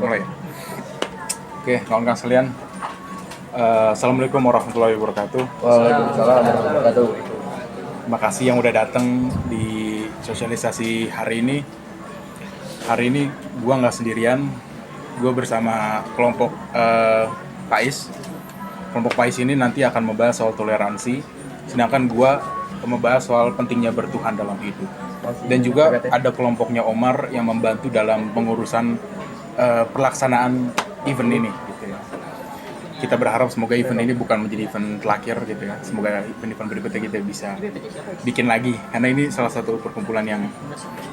Mulai. Oke, kawan-kawan sekalian. Assalamualaikum warahmatullahi wabarakatuh. Waalaikumsalam warahmatullahi wabarakatuh. Terima kasih yang udah datang di sosialisasi hari ini. Hari ini gua nggak sendirian. Gua bersama kelompok PAIS. Kelompok PAIS ini nanti akan membahas soal toleransi, sedangkan gua membahas soal pentingnya bertuhan dalam hidup. Dan juga ada kelompoknya Omar yang membantu dalam pengurusan pelaksanaan event ini gitu ya. Kita berharap semoga event ini bukan menjadi event terakhir gitu ya. Semoga event-event berikutnya kita bisa bikin lagi, karena ini salah satu perkumpulan yang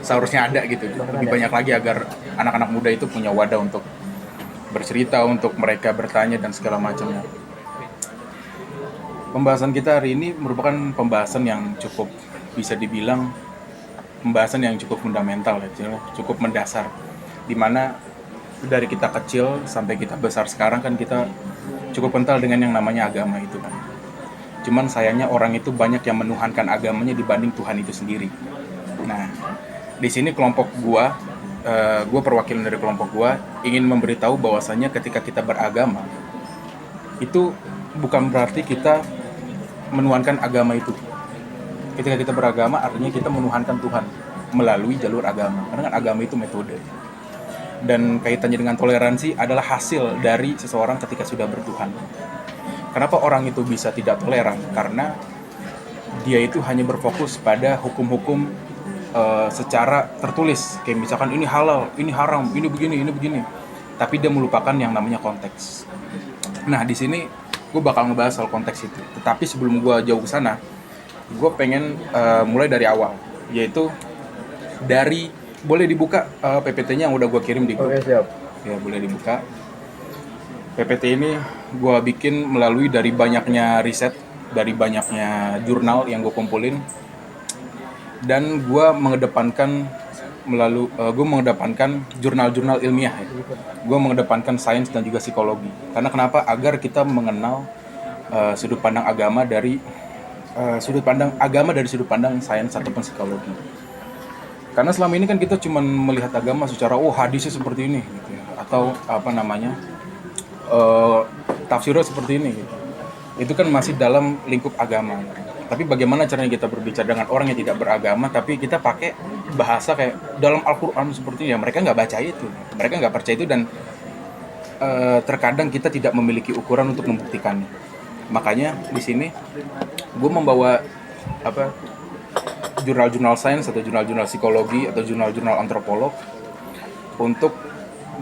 seharusnya ada gitu. Lebih banyak lagi agar anak-anak muda itu punya wadah untuk bercerita, untuk mereka bertanya dan segala macamnya. Pembahasan kita hari ini merupakan pembahasan yang cukup bisa dibilang pembahasan yang cukup fundamental ya, cukup mendasar, dimana dari kita kecil sampai kita besar sekarang kan kita cukup kental dengan yang namanya agama itu kan. Cuman sayangnya orang itu banyak yang menuhankan agamanya dibanding Tuhan itu sendiri. Nah, di sini kelompok gua perwakilan dari kelompok gua ingin memberitahu bahwasannya ketika kita beragama itu bukan berarti kita menuhankan agama itu. Ketika kita beragama artinya kita menuhankan Tuhan melalui jalur agama. Karena kan agama itu metode. Dan kaitannya dengan toleransi adalah hasil dari seseorang ketika sudah bertuhan. Kenapa orang itu bisa tidak toleran? Karena dia itu hanya berfokus pada hukum-hukum secara tertulis, kayak misalkan ini halal, ini haram, ini begini, tapi dia melupakan yang namanya konteks. Nah, di sini gue bakal ngebahas soal konteks itu. Tetapi sebelum gue jauh ke sana, gue pengen mulai dari awal, yaitu dari boleh dibuka PPT-nya yang udah gue kirim di grup. Oke, siap. Ya, boleh dibuka. PPT ini gue bikin melalui dari banyaknya riset, dari banyaknya jurnal yang gue kumpulin, dan gue mengedepankan jurnal-jurnal ilmiah ya. Gue mengedepankan sains dan juga psikologi. Karena kenapa? Agar kita mengenal sudut pandang agama dari sudut pandang sains ataupun psikologi. Karena selama ini kan kita cuma melihat agama secara hadisnya seperti ini gitu ya, atau tafsirnya seperti ini gitu. Itu kan masih dalam lingkup agama. Tapi bagaimana caranya kita berbicara dengan orang yang tidak beragama tapi kita pakai bahasa kayak dalam Al-Qur'an seperti ini? Ya, mereka nggak baca itu. Mereka nggak percaya itu, dan terkadang kita tidak memiliki ukuran untuk membuktikannya. Makanya di sini gue membawa jurnal-jurnal sains atau jurnal-jurnal psikologi atau jurnal-jurnal antropolog untuk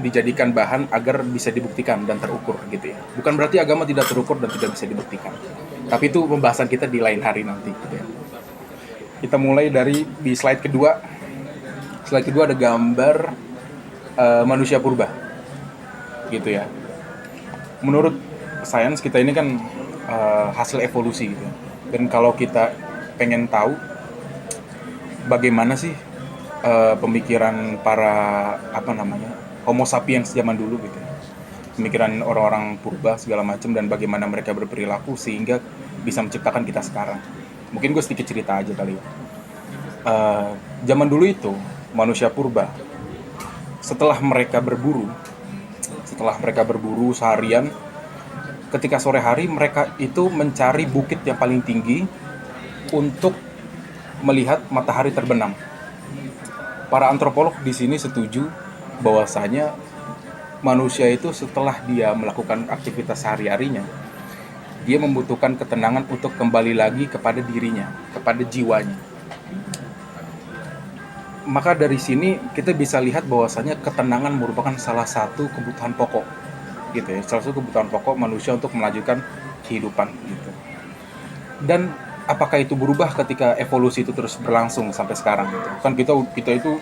dijadikan bahan agar bisa dibuktikan dan terukur gitu ya. Bukan berarti agama tidak terukur dan tidak bisa dibuktikan. Tapi itu pembahasan kita di lain hari nanti gitu ya. Kita mulai dari di slide kedua. Slide kedua ada gambar manusia purba. Gitu ya. Menurut sains kita ini kan hasil evolusi gitu ya. Dan kalau kita pengen tahu bagaimana sih pemikiran para Homo sapiens zaman dulu gitu, pemikiran orang-orang purba segala macam, dan bagaimana mereka berperilaku sehingga bisa menciptakan kita sekarang. Mungkin gue sedikit cerita aja kali ya. Zaman dulu itu manusia purba setelah mereka berburu seharian, ketika sore hari mereka itu mencari bukit yang paling tinggi untuk melihat matahari terbenam. Para antropolog di sini setuju bahwasanya manusia itu setelah dia melakukan aktivitas sehari-harinya, dia membutuhkan ketenangan untuk kembali lagi kepada dirinya, kepada jiwanya. Maka dari sini kita bisa lihat bahwasanya ketenangan merupakan salah satu kebutuhan pokok, gitu ya, salah satu kebutuhan pokok manusia untuk melanjutkan kehidupan, gitu. Dan apakah itu berubah ketika evolusi itu terus berlangsung sampai sekarang gitu? Kan kita itu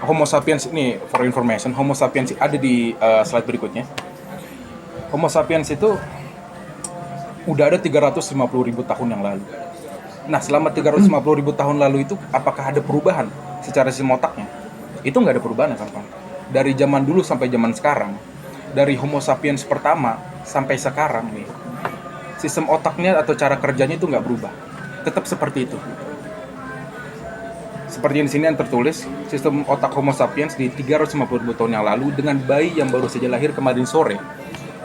Homo sapiens ini, for information, Homo sapiens ada di slide berikutnya. Homo sapiens itu udah ada 350.000 tahun yang lalu. Nah, selama 350.000 tahun lalu itu apakah ada perubahan secara sistem otaknya? Itu nggak ada perubahan kan, Pak? Dari zaman dulu sampai zaman sekarang, dari Homo sapiens pertama sampai sekarang nih, sistem otaknya atau cara kerjanya itu nggak berubah, tetap seperti itu. Seperti yang di sini yang tertulis, sistem otak Homo sapiens di 350 tahun yang lalu dengan bayi yang baru saja lahir kemarin sore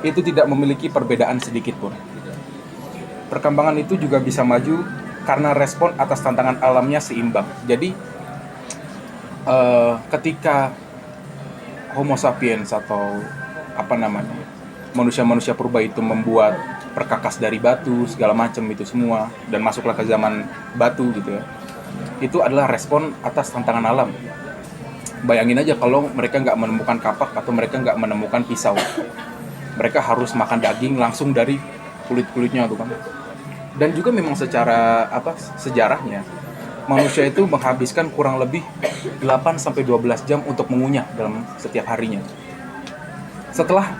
itu tidak memiliki perbedaan sedikit pun. Perkembangan itu juga bisa maju karena respon atas tantangan alamnya seimbang. Jadi ketika Homo sapiens atau manusia-manusia purba itu membuat perkakas dari batu segala macam itu semua dan masuklah ke zaman batu gitu ya, itu adalah respon atas tantangan alam. Bayangin aja kalau mereka nggak menemukan kapak atau mereka nggak menemukan pisau, mereka harus makan daging langsung dari kulit-kulitnya tuh kan. Dan juga memang secara sejarahnya manusia itu menghabiskan kurang lebih 8-12 jam untuk mengunyah dalam setiap harinya. Setelah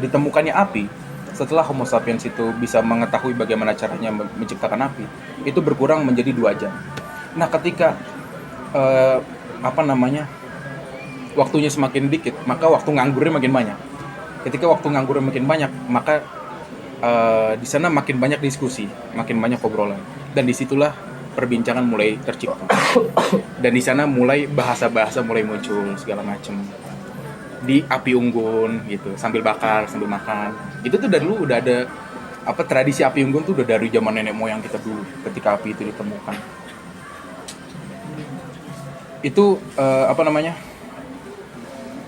ditemukannya api, setelah Homo sapiens itu bisa mengetahui bagaimana caranya menciptakan api, itu berkurang menjadi 2 jam. Nah, ketika waktunya semakin dikit, maka waktu nganggurnya makin banyak. Ketika waktu nganggurnya makin banyak, maka di sana makin banyak diskusi, makin banyak obrolan, dan disitulah perbincangan mulai tercipta. Dan di sana mulai bahasa-bahasa mulai muncul segala macam. Di api unggun gitu, sambil bakar, sambil makan. Itu tuh dari dulu udah ada tradisi api unggun tuh udah dari zaman nenek moyang kita dulu ketika api itu ditemukan. Itu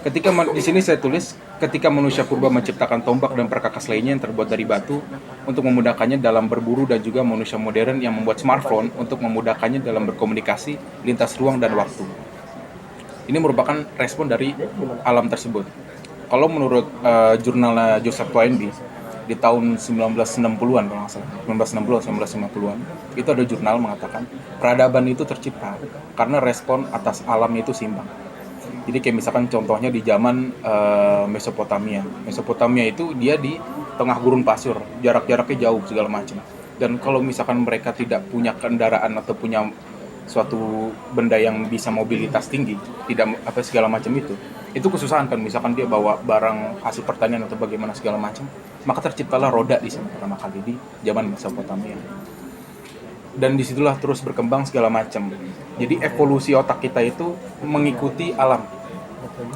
ketika di sini saya tulis ketika manusia purba menciptakan tombak dan perkakas lainnya yang terbuat dari batu untuk memudahkannya dalam berburu, dan juga manusia modern yang membuat smartphone untuk memudahkannya dalam berkomunikasi lintas ruang dan waktu. Ini merupakan respon dari alam tersebut. Kalau menurut jurnalnya Joseph Toynbee di tahun 1960-an kalau nggak salah, 1960 1950-an, itu ada jurnal mengatakan peradaban itu tercipta karena respon atas alam itu seimbang. Jadi kayak misalkan contohnya di zaman Mesopotamia. Mesopotamia itu dia di tengah gurun pasir, jarak-jaraknya jauh segala macam. Dan kalau misalkan mereka tidak punya kendaraan atau punya suatu benda yang bisa mobilitas tinggi, tidak segala macam itu kesusahan kan. Misalkan dia bawa barang hasil pertanian atau bagaimana segala macam, maka terciptalah roda di sana pertama kali di zaman Mesopotamia. Dan disitulah terus berkembang segala macam. Jadi evolusi otak kita itu mengikuti alam,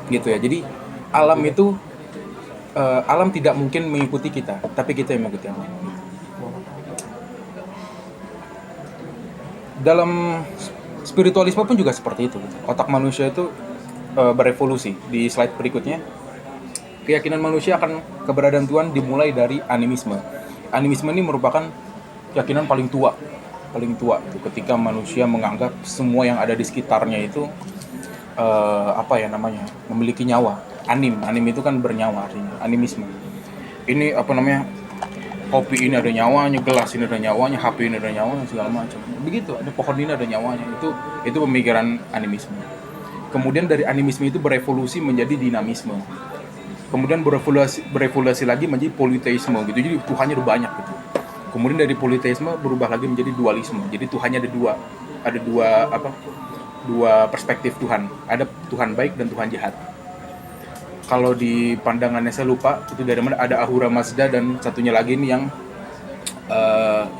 gitu ya. Jadi alam itu alam tidak mungkin mengikuti kita, tapi kita yang mengikuti alam. Dalam spiritualisme pun juga seperti itu. Otak manusia itu berevolusi. Di slide berikutnya, keyakinan manusia akan keberadaan Tuhan dimulai dari animisme. Animisme ini merupakan keyakinan paling tua itu ketika manusia menganggap semua yang ada di sekitarnya itu memiliki nyawa. Anim itu kan bernyawa artinya. Animisme. Ini kopi ini ada nyawanya, gelas ini ada nyawanya, HP ini ada nyawanya, segala macam. Begitu, ada pohon ini ada nyawanya. Itu pemikiran animisme. Kemudian dari animisme itu berevolusi menjadi dinamisme. Kemudian berevolusi lagi menjadi politeisme gitu. Jadi Tuhannya ada banyak gitu. Kemudian dari politeisme berubah lagi menjadi dualisme. Jadi Tuhannya ada dua perspektif Tuhan. Ada Tuhan baik dan Tuhan jahat. Kalau di pandangannya saya lupa itu dari mana, ada Ahura Mazda dan satunya lagi ini yang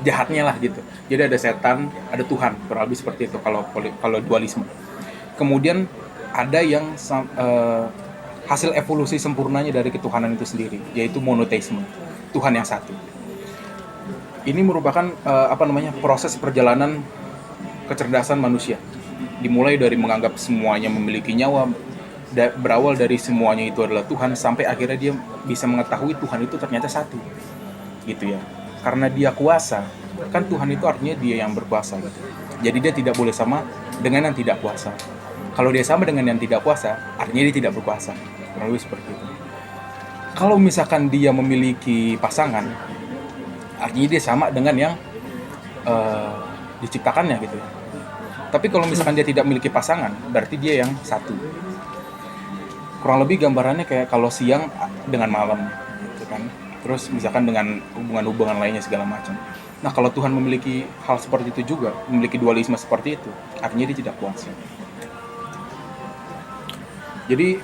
jahatnya lah gitu. Jadi ada setan, ada Tuhan, kurang lebih seperti itu kalau dualisme. Kemudian ada yang hasil evolusi sempurnanya dari ketuhanan itu sendiri, yaitu monoteisme, Tuhan yang satu. Ini merupakan proses perjalanan kecerdasan manusia. Dimulai dari menganggap semuanya memiliki nyawa, berawal dari semuanya itu adalah Tuhan, sampai akhirnya dia bisa mengetahui Tuhan itu ternyata satu, gitu ya. Karena dia kuasa, kan Tuhan itu artinya dia yang berkuasa gitu. Jadi dia tidak boleh sama dengan yang tidak kuasa. Kalau dia sama dengan yang tidak kuasa, artinya dia tidak berkuasa. Kurang lebih seperti itu. Kalau misalkan dia memiliki pasangan, artinya dia sama dengan yang diciptakannya gitu ya. Tapi kalau misalkan dia tidak memiliki pasangan, berarti dia yang satu. Kurang lebih gambarannya kayak kalau siang dengan malam gitu kan. Terus misalkan dengan hubungan-hubungan lainnya segala macam. Nah, kalau Tuhan memiliki hal seperti itu juga, memiliki dualisme seperti itu, artinya dia tidak kuasa. Jadi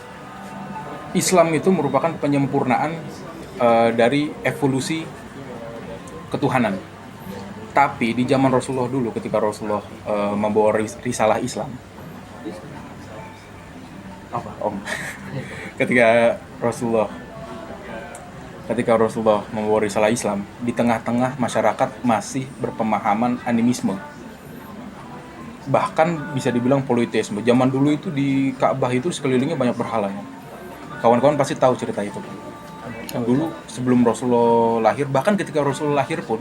Islam itu merupakan penyempurnaan dari evolusi ketuhanan. Tapi di zaman Rasulullah dulu, ketika Rasulullah membawa risalah Islam, apa om? ketika Rasulullah membawa risalah Islam, di tengah-tengah masyarakat masih berpemahaman animisme, bahkan bisa dibilang politeisme. Zaman dulu itu di Ka'bah itu sekelilingnya banyak berhala ya. Kawan-kawan pasti tahu cerita itu. Dulu sebelum Rasulullah lahir, bahkan ketika Rasulullah lahir pun,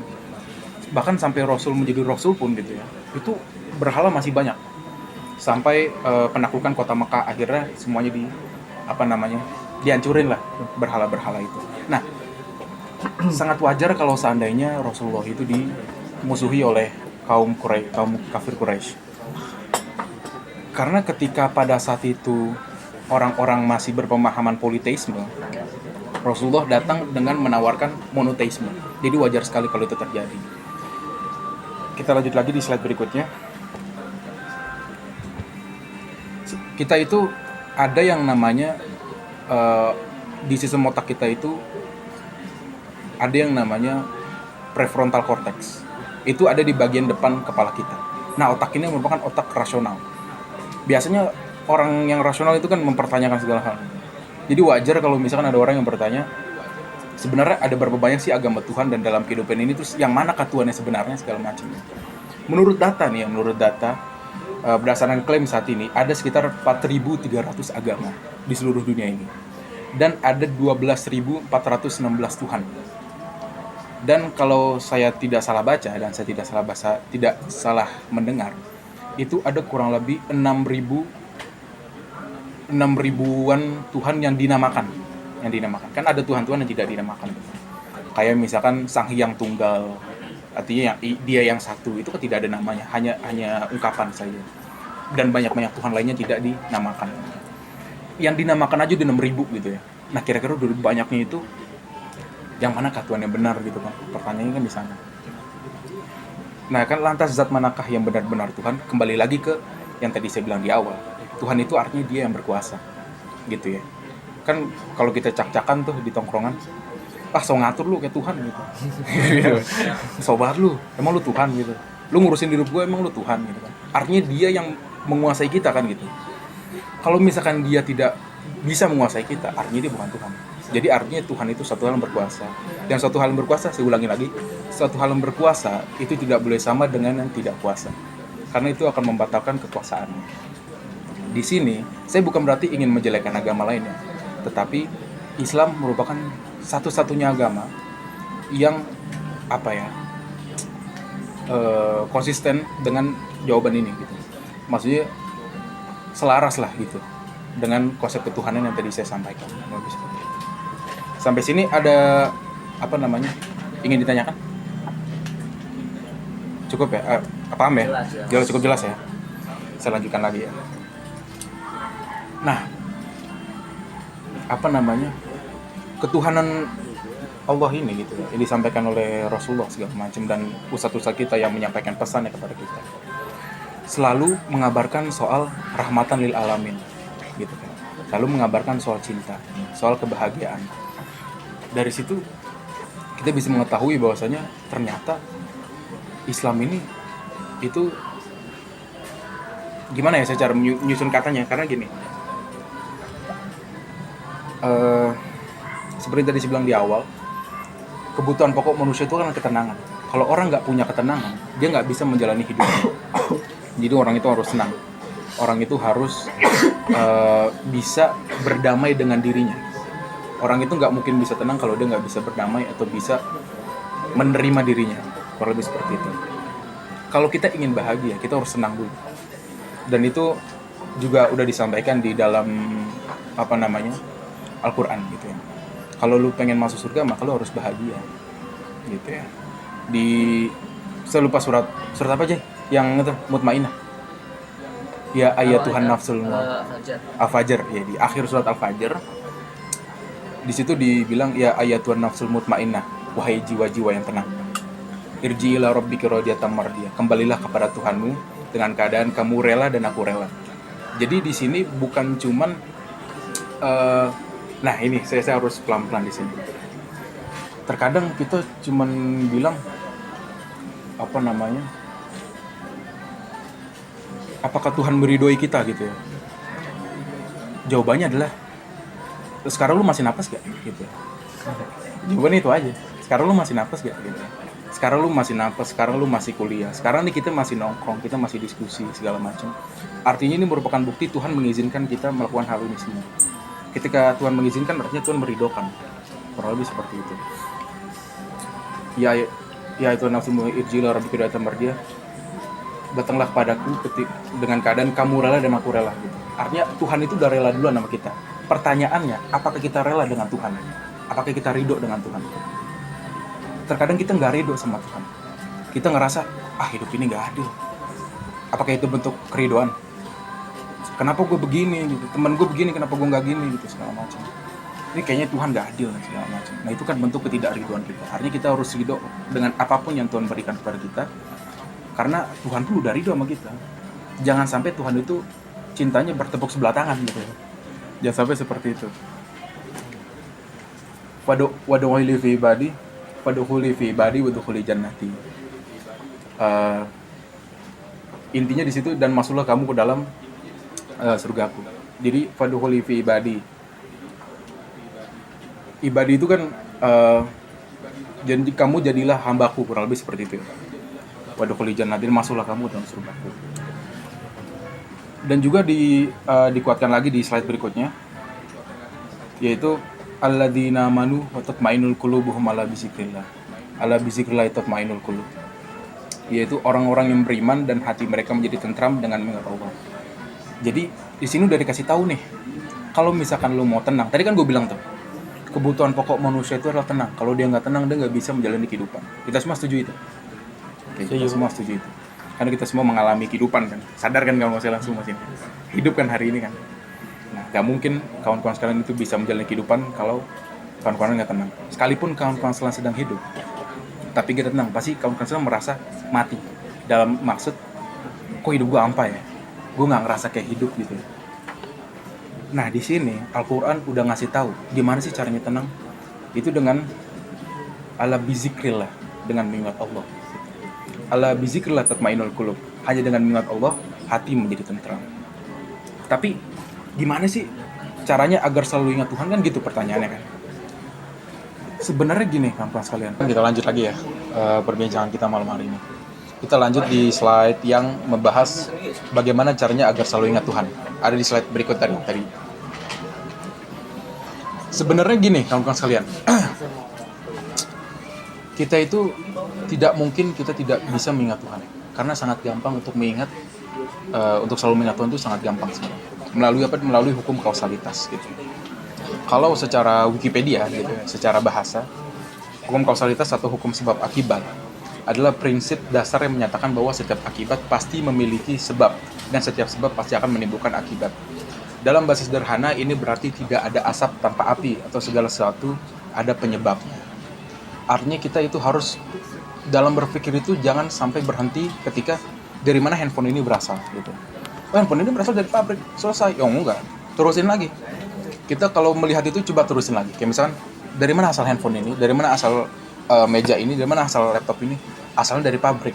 bahkan sampai Rasul menjadi Rasul pun gitu ya, itu berhala masih banyak. Sampai penaklukan kota Mekah, akhirnya semuanya dihancurin lah berhala-berhala itu. Nah, sangat wajar kalau seandainya Rasulullah itu dimusuhi oleh kaum kafir Quraisy. Karena ketika pada saat itu orang-orang masih berpemahaman politeisme, Rasulullah datang dengan menawarkan monoteisme. Jadi wajar sekali kalau itu terjadi. Kita lanjut lagi di slide berikutnya. Kita itu ada yang namanya di sistem otak kita itu ada yang namanya prefrontal cortex. Itu ada di bagian depan kepala kita. Nah, otak ini merupakan otak rasional. Biasanya orang yang rasional itu kan mempertanyakan segala hal. Jadi wajar kalau misalkan ada orang yang bertanya, sebenarnya ada berapa banyak sih agama Tuhan, dan dalam kehidupan ini terus yang mana Tuhannya sebenarnya, segala macam. Menurut data berdasarkan klaim saat ini ada sekitar 4.300 agama di seluruh dunia ini, dan ada 12.416 Tuhan. Dan kalau saya tidak salah baca dan saya tidak salah mendengar, itu ada kurang lebih 6.000-an Tuhan yang dinamakan. Kan ada Tuhan-Tuhan yang tidak dinamakan. Kayak misalkan Sang Hyang Tunggal, artinya dia yang satu, itu kan tidak ada namanya, hanya ungkapan saja. Dan banyak-banyak Tuhan lainnya tidak dinamakan. Yang dinamakan aja udah 6.000 gitu ya. Nah, kira-kira dari banyaknya itu yang mana Tuhan yang benar gitu kan? Pertanyaannya kan di sana. Nah, kan lantas zat manakah yang benar-benar Tuhan? Kembali lagi ke yang tadi saya bilang di awal. Tuhan itu artinya dia yang berkuasa. Gitu ya. Kan kalau kita cak-cakan tuh di tongkrongan, so ngatur lu kayak Tuhan gitu. Sobat lu, emang lu Tuhan gitu. Lu ngurusin hidup gue, emang lu Tuhan gitu kan. Artinya dia yang menguasai kita kan gitu. Kalau misalkan dia tidak bisa menguasai kita, artinya dia bukan Tuhan. Jadi artinya Tuhan itu satu hal yang berkuasa. Dan suatu hal yang berkuasa, saya ulangi lagi, suatu hal yang berkuasa itu tidak boleh sama dengan yang tidak kuasa. Karena itu akan membatalkan kekuasaannya. Di sini, saya bukan berarti ingin menjelekkan agama lainnya. Tetapi Islam merupakan satu-satunya agama yang konsisten dengan jawaban ini gitu. Maksudnya selaras lah gitu dengan konsep ketuhanan yang tadi saya sampaikan. Sampai sini ada ingin ditanyakan? Cukup ya? Paham ya? Jelas, cukup jelas ya? Saya lanjutkan lagi ya. Nah, ketuhanan Allah ini gitu ya, yang disampaikan oleh Rasulullah segala macam, dan ustadz-ustadz kita yang menyampaikan pesannya kepada kita, selalu mengabarkan soal rahmatan lil alamin gitu kan. Selalu mengabarkan soal cinta, soal kebahagiaan. Dari situ kita bisa mengetahui bahwasanya ternyata Islam ini itu gimana ya, saya cara menyusun katanya, karena gini, seperti tadi saya bilang di awal, kebutuhan pokok manusia itu kan ketenangan. Kalau orang nggak punya ketenangan, dia nggak bisa menjalani hidupnya. Jadi orang itu harus senang, orang itu harus bisa berdamai dengan dirinya. Orang itu nggak mungkin bisa tenang kalau dia nggak bisa berdamai atau bisa menerima dirinya. Kurang lebih seperti itu. Kalau kita ingin bahagia, kita harus senang dulu. Dan itu juga udah disampaikan di dalam Al-Quran gitu ya. Kalau lu pengen masuk surga, maka lu harus bahagia gitu ya. Saya lupa surat apa aja yang itu, mutmainah. Ya ayat Tuhan nafsul Al-Fajr ya, di akhir surat Al-Fajr. Di situ dibilang ya ayat Tuhan nafsul mutmainnah, wahai jiwa-jiwa yang tenang. Irji ila rabbika radiyatan mardiyah. Kembalilah kepada Tuhanmu dengan keadaan kamu rela dan aku rela. Jadi di sini bukan cuman nah ini saya harus pelan-pelan di sini. Terkadang kita cuman bilang apa namanya, apakah Tuhan meridhoi kita gitu ya? Jawabannya adalah sekarang lu masih napas gak gitu. Jawabannya itu aja. Sekarang lu masih napas gak gitu. Sekarang lu masih napas, sekarang lu masih kuliah. Sekarang nih kita masih nongkrong, kita masih diskusi segala macam. Artinya ini merupakan bukti Tuhan mengizinkan kita melakukan hal ini semua. Ketika Tuhan mengizinkan artinya Tuhan meridhokan. Kurang lebih seperti itu. Ya itu nafsumu irjila rabbika wa tamardia. Datanglah padaku dengan keadaan kamu rela dan aku rela gitu. Artinya Tuhan itu udah rela duluan sama kita. Pertanyaannya, apakah kita rela dengan Tuhan? Apakah kita ridho dengan Tuhan? Terkadang kita nggak ridho sama Tuhan. Kita ngerasa, hidup ini nggak adil. Apakah itu bentuk keridoan? Kenapa gue begini gitu? Temen gue begini, kenapa gue nggak gini gitu segala macam. Ini kayaknya Tuhan nggak adil segala macam. Nah itu kan bentuk ketidakridoan kita. Artinya kita harus ridho dengan apapun yang Tuhan berikan kepada kita. Karena Tuhan tuh udah ridho sama kita. Jangan sampai Tuhan itu cintanya bertepuk sebelah tangan gitu. Jangan sampai seperti itu. Waduhuli fi ibadi, waduhuli fi ibadi, waduhuli jannati. Intinya di situ, dan masuklah kamu ke dalam surgaku. Jadi waduhuli fi ibadi. Ibadi itu kan jadi kamu jadilah hambaku, kurang lebih seperti itu. Waduhuli jannati, masuklah kamu dalam surgaku. Dan juga dikuatkan lagi di slide berikutnya, yaitu alladzina amanu wa tatma'innul qulubuhum ala bizikrillah. Ala bizikrillah tatma'innul qulub. Yaitu orang-orang yang beriman dan hati mereka menjadi tentram dengan mengingat Allah. Jadi di sini udah dikasih tahu nih, kalau misalkan lu mau tenang, tadi kan gue bilang tuh, kebutuhan pokok manusia itu adalah tenang. Kalau dia nggak tenang, dia nggak bisa menjalani kehidupan. Kita semua setuju itu. Oke, kita semua setuju itu. Karena kita semua mengalami kehidupan kan. Sadar kan kalau saya langsung masih hidup kan hari ini kan. Nah, gak mungkin kawan-kawan sekalian itu bisa menjalani kehidupan kalau kawan-kawan nggak tenang. Sekalipun kawan-kawan sekalian sedang hidup, tapi gak tenang, pasti kawan-kawan sekalian merasa mati. Dalam maksud, kok hidup gue hampa ya? Gue nggak ngerasa kayak hidup gitu. Nah, di sini Al-Quran udah ngasih tahu gimana sih caranya tenang. Itu dengan ala bizikrillah, dengan mengingat Allah. Ala bizikrillah tatma'innul qulub. Hanya dengan mengingat Allah, hati menjadi tentram. Tapi gimana sih caranya agar selalu ingat Tuhan, kan gitu pertanyaannya kan. Sebenarnya gini kawan-kawan sekalian. Kita lanjut lagi ya perbincangan kita malam hari ini. Kita lanjut di slide yang membahas bagaimana caranya agar selalu ingat Tuhan. Ada di slide berikut tadi. Sebenarnya gini kawan-kawan sekalian. Kita itu tidak mungkin kita tidak bisa mengingat Tuhan, karena sangat gampang untuk mengingat, untuk selalu mengingat Tuhan itu sangat gampang sebenarnya. Melalui hukum kausalitas gitu. Kalau secara Wikipedia gitu, secara bahasa, hukum kausalitas atau hukum sebab akibat adalah prinsip dasar yang menyatakan bahwa setiap akibat pasti memiliki sebab dan setiap sebab pasti akan menimbulkan akibat. Dalam bahasa sederhana ini berarti tidak ada asap tanpa api, atau segala sesuatu ada penyebabnya. Artinya kita itu harus dalam berpikir itu jangan sampai berhenti ketika dari mana handphone ini berasal gitu. Handphone ini berasal dari pabrik, selesai. Enggak, terusin lagi. Kita kalau melihat itu coba terusin lagi. Kayak misalkan dari mana asal handphone ini, dari mana asal meja ini, dari mana asal laptop ini? Asalnya dari pabrik.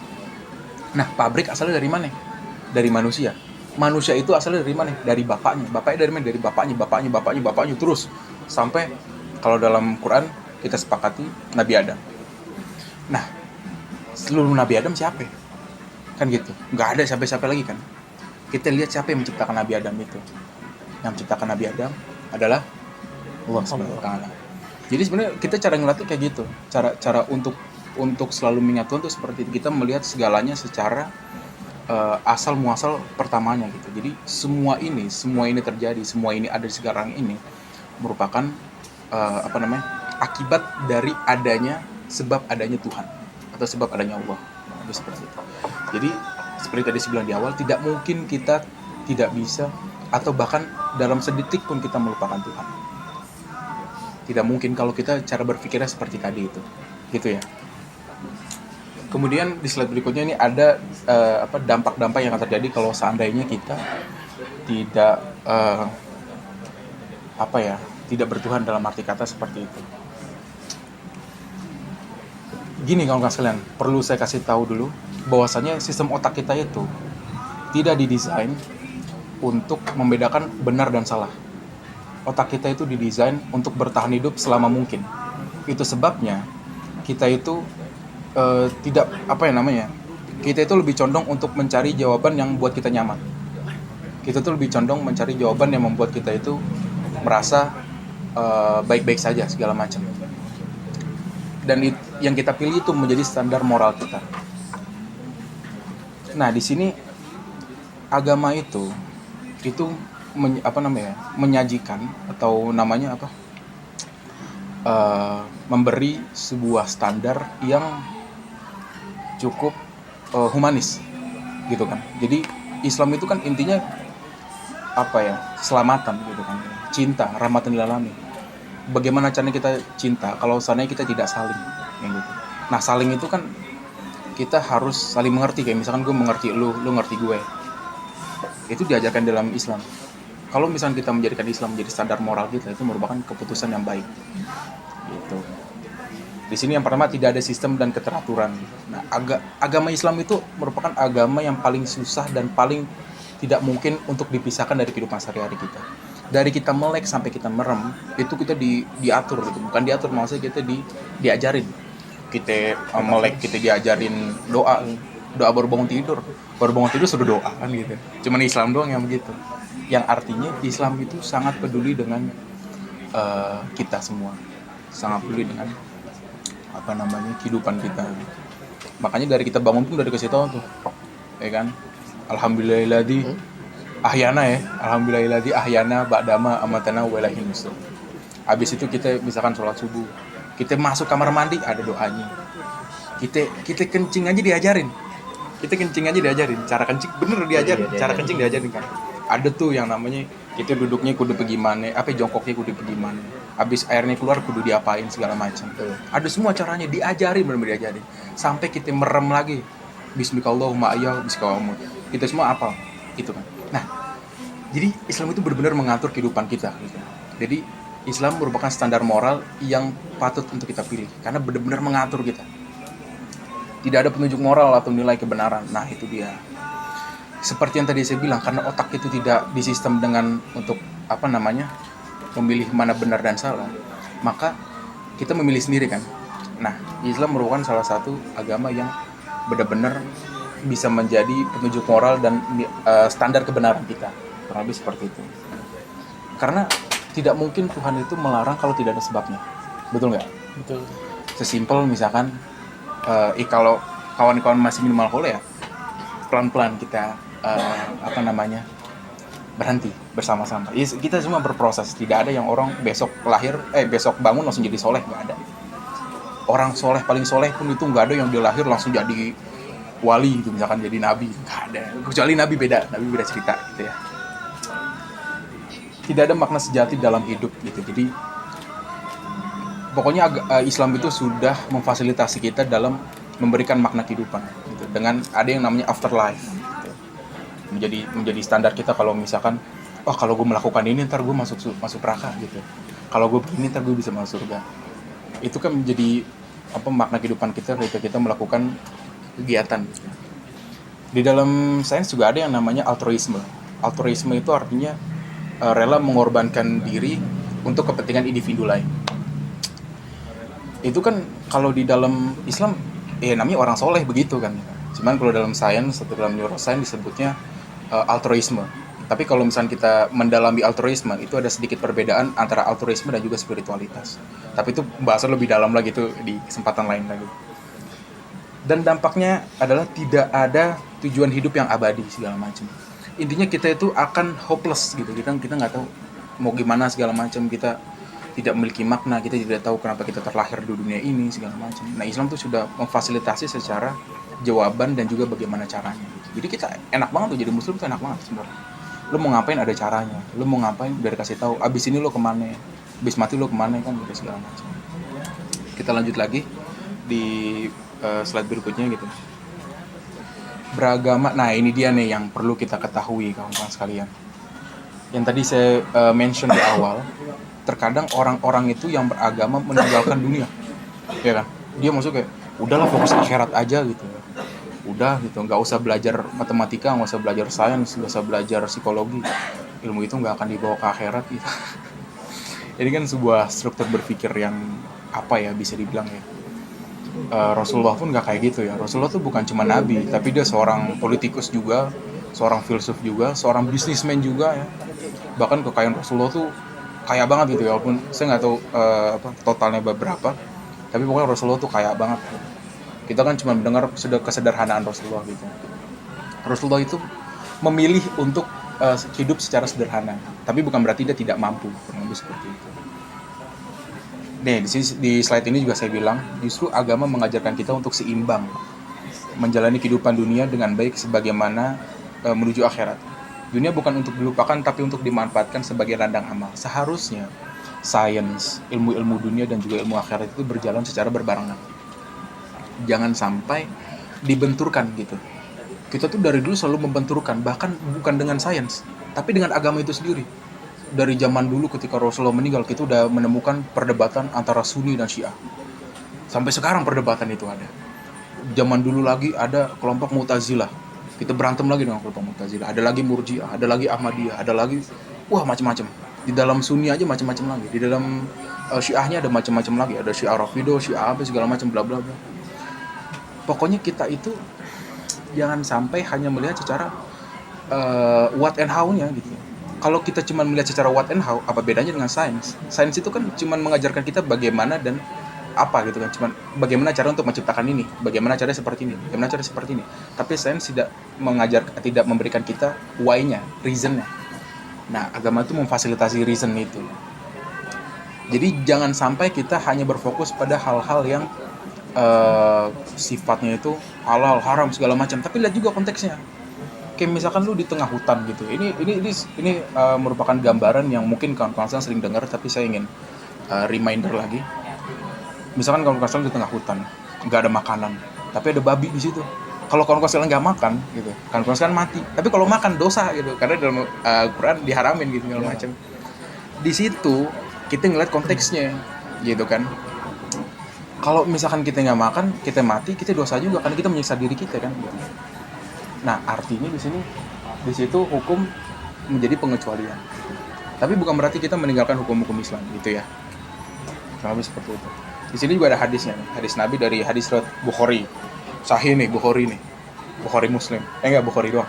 Nah, pabrik asalnya dari mana? Dari manusia. Manusia itu asalnya dari mana? Dari bapaknya. Bapaknya dari mana? Dari bapaknya terus sampai kalau dalam Quran kita sepakati Nabi Adam. Nah, seluruh Nabi Adam siapa? Kan gitu. Nggak ada siapa-siapa lagi kan. Kita lihat siapa yang menciptakan Nabi Adam itu. Yang menciptakan Nabi Adam adalah Allah Subhanahu wa taala. Jadi sebenarnya kita cara ngeliatnya kayak gitu. Cara untuk selalu mengingat Tuhan itu seperti itu. Kita melihat segalanya secara asal muasal pertamanya gitu. Jadi semua ini terjadi, semua ini ada sekarang ini merupakan akibat dari sebab adanya Tuhan atau sebab adanya Allah. Nah, seperti itu. Jadi seperti tadi saya bilang di awal, tidak mungkin kita tidak bisa atau bahkan dalam sedetik pun kita melupakan Tuhan. Tidak mungkin kalau kita cara berpikirnya seperti tadi itu. Gitu ya. Kemudian di slide berikutnya ini ada dampak-dampak yang akan terjadi kalau seandainya kita tidak tidak bertuhan dalam arti kata seperti itu. Gini kawan-kawan sekalian, perlu saya kasih tahu dulu bahwasanya sistem otak kita itu tidak didesain untuk membedakan benar dan salah. Otak kita itu didesain untuk bertahan hidup selama mungkin. Itu sebabnya kita itu tidak apa ya namanya? Kita itu lebih condong untuk mencari jawaban yang buat kita nyaman. Kita tuh lebih condong mencari jawaban yang membuat kita itu merasa baik-baik saja segala macam. Dan yang kita pilih itu menjadi standar moral kita. Nah, di sini agama itu menyajikan atau namanya apa? Memberi sebuah standar yang cukup humanis gitu kan. Jadi Islam itu kan intinya apa ya? Keselamatan gitu kan. Cinta, rahmatan lil alamin. Bagaimana caranya kita cinta kalau seandainya kita tidak saling yang gitu. Nah, saling itu kan kita harus saling mengerti, kayak misalkan gue mengerti lu ngerti gue. Itu diajarkan dalam Islam. Kalau misalkan kita menjadikan Islam menjadi standar moral kita, itu merupakan keputusan yang baik. Gitu. Di sini yang pertama tidak ada sistem dan keteraturan. Nah, agama Islam itu merupakan agama yang paling susah dan paling tidak mungkin untuk dipisahkan dari kehidupan sehari-hari kita. Dari kita melek sampai kita merem, itu kita diatur gitu. Bukan diatur, maksudnya kita diajarin. Kita melek, kita diajarin doa baru bangun tidur sudah doa kan gitu. Cuman Islam doang yang begitu. Yang artinya Islam itu sangat peduli dengan kita semua. Sangat peduli dengan kehidupan kita. Makanya dari kita bangun pun dari kasih tahu tuh, ya kan? Alhamdulillahilladzi ahyana ba'dama amatana wa ilaihin nusyur. Habis itu kita misalkan sholat subuh, kita masuk kamar mandi ada doanya. Kita kencing aja diajarin. Cara kencing bener diajarin. Cara kencing diajarin kan. Ada tuh yang namanya kita duduknya kudu bagaimana, jongkoknya kudu bagaimana. Habis airnya keluar kudu diapain segala macam. Ada semua caranya diajarin, benar-benar diajarin. Sampai kita merem lagi. Bismillahirrahmanirrahim, bismillahirrahmanirrahim. Kita semua apa? Itu kan. Nah, jadi Islam itu benar-benar mengatur kehidupan kita gitu. Jadi Islam merupakan standar moral yang patut untuk kita pilih karena benar-benar mengatur kita. Tidak ada penunjuk moral atau nilai kebenaran. Nah, itu dia. Seperti yang tadi saya bilang, karena otak itu tidak disistem dengan untuk memilih mana benar dan salah, maka kita memilih sendiri kan. Nah, Islam merupakan salah satu agama yang benar-benar bisa menjadi petunjuk moral dan standar kebenaran kita. Kurang lebih seperti itu. Karena tidak mungkin Tuhan itu melarang kalau tidak ada sebabnya. Betul nggak? Betul. Sesimpel misalkan kalau kawan-kawan masih minum alkohol ya pelan-pelan kita berhenti bersama-sama. Kita semua berproses. Tidak ada yang orang besok bangun langsung jadi soleh, nggak ada. Orang soleh paling soleh pun itu nggak ada yang dia lahir langsung jadi wali gitu, misalkan jadi nabi, nggak ada. Kecuali nabi beda cerita gitu ya. Tidak ada makna sejati dalam hidup gitu. Jadi pokoknya Islam itu sudah memfasilitasi kita dalam memberikan makna kehidupan gitu. Dengan ada yang namanya afterlife gitu. menjadi standar kita. Kalau misalkan kalau gue melakukan ini ntar gue masuk neraka gitu, kalau gue begini ntar gue bisa masuk surga. Itu kan menjadi makna kehidupan kita ketika kita melakukan kegiatan. Di dalam sains juga ada yang namanya altruisme. Altruisme itu artinya rela mengorbankan diri untuk kepentingan individu lain. Itu kan kalau di dalam Islam namanya orang soleh begitu kan. Cuman kalau dalam sains atau dalam neuroscience disebutnya altruisme. Tapi kalau misalnya kita mendalami altruisme, itu ada sedikit perbedaan antara altruisme dan juga spiritualitas. Tapi itu bahasan lebih dalam lagi tuh di kesempatan lain lagi. Dan dampaknya adalah tidak ada tujuan hidup yang abadi segala macam. Intinya kita itu akan hopeless gitu. Kita nggak tahu mau gimana segala macam. Kita tidak memiliki makna. Kita tidak tahu kenapa kita terlahir di dunia ini segala macam. Nah, Islam tuh sudah memfasilitasi secara jawaban dan juga bagaimana caranya. Jadi kita enak banget tuh jadi muslim tuh enak banget sebenarnya. Lo mau ngapain ada caranya. Lo mau ngapain udah dikasih tahu. Abis ini lo kemana? Abis mati lo kemana kan gitu segala macam. Kita lanjut lagi di slide berikutnya gitu. Beragama. Nah, ini dia nih yang perlu kita ketahui kawan-kawan sekalian. Yang tadi saya mention di awal, terkadang orang-orang itu yang beragama meninggalkan dunia. Ya kan? Dia masuk kayak udahlah fokus akhirat aja gitu, udah gitu, nggak usah belajar matematika, nggak usah belajar sains, nggak usah belajar psikologi, ilmu itu nggak akan dibawa ke akhirat gitu. Ini kan sebuah struktur berpikir yang apa ya, bisa dibilang ya, Rasulullah pun nggak kayak gitu ya. Rasulullah tuh bukan cuma nabi, tapi dia seorang politikus juga, seorang filsuf juga, seorang bisnismen juga ya. Bahkan kekayaan Rasulullah tuh kaya banget gitu ya, walaupun saya nggak tahu totalnya berapa, tapi pokoknya Rasulullah tuh kaya banget. Kita kan cuma mendengar kesederhanaan Rasulullah gitu. Rasulullah itu memilih untuk hidup secara sederhana, tapi bukan berarti dia tidak mampu, kurang lebih seperti itu. Nih, di slide ini juga saya bilang, justru agama mengajarkan kita untuk seimbang, menjalani kehidupan dunia dengan baik sebagaimana menuju akhirat. Dunia bukan untuk dilupakan, tapi untuk dimanfaatkan sebagai ladang amal. Seharusnya sains, ilmu-ilmu dunia dan juga ilmu akhirat itu berjalan secara berbarengan. Jangan sampai dibenturkan gitu. Kita tuh dari dulu selalu membenturkan, bahkan bukan dengan sains, tapi dengan agama itu sendiri. Dari zaman dulu ketika Rasulullah meninggal, kita udah menemukan perdebatan antara Sunni dan Syiah. Sampai sekarang perdebatan itu ada. Zaman dulu lagi ada kelompok Mu'tazilah. Kita berantem lagi dengan kelompok Mu'tazilah. Ada lagi Murji'ah, ada lagi Ahmadiyah, ada lagi macam-macam. Di dalam Sunni aja macam-macam lagi. Di dalam Syiahnya ada macam-macam lagi. Ada Syiah Rafidah, Syiah apa segala macam bla bla bla. Pokoknya kita itu jangan sampai hanya melihat secara what and how-nya gitu. Kalau kita cuma melihat secara what and how, apa bedanya dengan sains? Sains itu kan cuma mengajarkan kita bagaimana dan apa gitu kan, cuman bagaimana cara untuk menciptakan ini, bagaimana cara seperti ini, bagaimana cara seperti ini. Tapi sains tidak tidak memberikan kita why-nya, reason-nya. Nah, agama itu memfasilitasi reason itu. Jadi jangan sampai kita hanya berfokus pada hal-hal yang sifatnya itu halal, haram segala macam, tapi lihat juga konteksnya. Kayak misalkan lu di tengah hutan gitu. Ini merupakan gambaran yang mungkin kawan-kawan sering dengar, tapi saya ingin reminder lagi. Misalkan kawan-kawan di tengah hutan, nggak ada makanan, tapi ada babi di situ. Kalau kawan-kawan nggak makan gitu, kawan-kawan mati. Tapi kalau makan dosa gitu, karena dalam Quran diharamin gitu segala macam. Di situ kita ngeliat konteksnya gitu kan. Kalau misalkan kita nggak makan, kita mati, kita dosa juga karena kita menyiksa diri kita kan gitu. Nah, artinya di situ hukum menjadi pengecualian. Tapi bukan berarti kita meninggalkan hukum-hukum Islam gitu ya. Kurang lebih seperti itu. Di sini juga ada hadisnya, hadis Nabi dari hadis riwayat Bukhari. Sahih nih, Bukhari Muslim. Enggak Bukhari doang.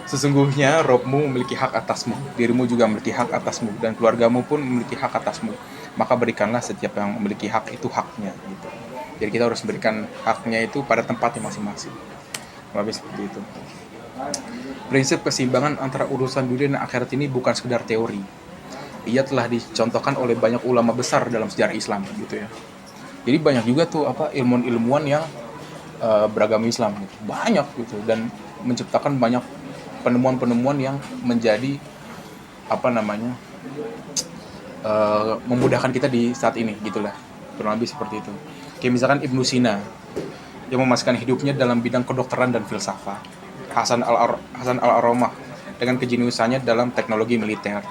Sesungguhnya Robmu memiliki hak atasmu, dirimu juga memiliki hak atasmu, dan keluargamu pun memiliki hak atasmu. Maka berikanlah setiap yang memiliki hak itu haknya gitu. Jadi kita harus berikan haknya itu pada tempatnya masing-masing. Lebih seperti itu. Prinsip keseimbangan antara urusan dunia dan akhirat ini bukan sekedar teori. Ia telah dicontohkan oleh banyak ulama besar dalam sejarah Islam gitu ya. Jadi banyak juga tuh ilmuwan-ilmuwan yang beragama Islam gitu. Banyak gitu, dan menciptakan banyak penemuan-penemuan yang menjadi memudahkan kita di saat ini gitulah. Kurang lebih seperti itu. Kayak misalkan Ibnu Sina yang memasukkan hidupnya dalam bidang kedokteran dan filsafat. Hasan al-Aramah dengan kejeniusannya dalam teknologi militer.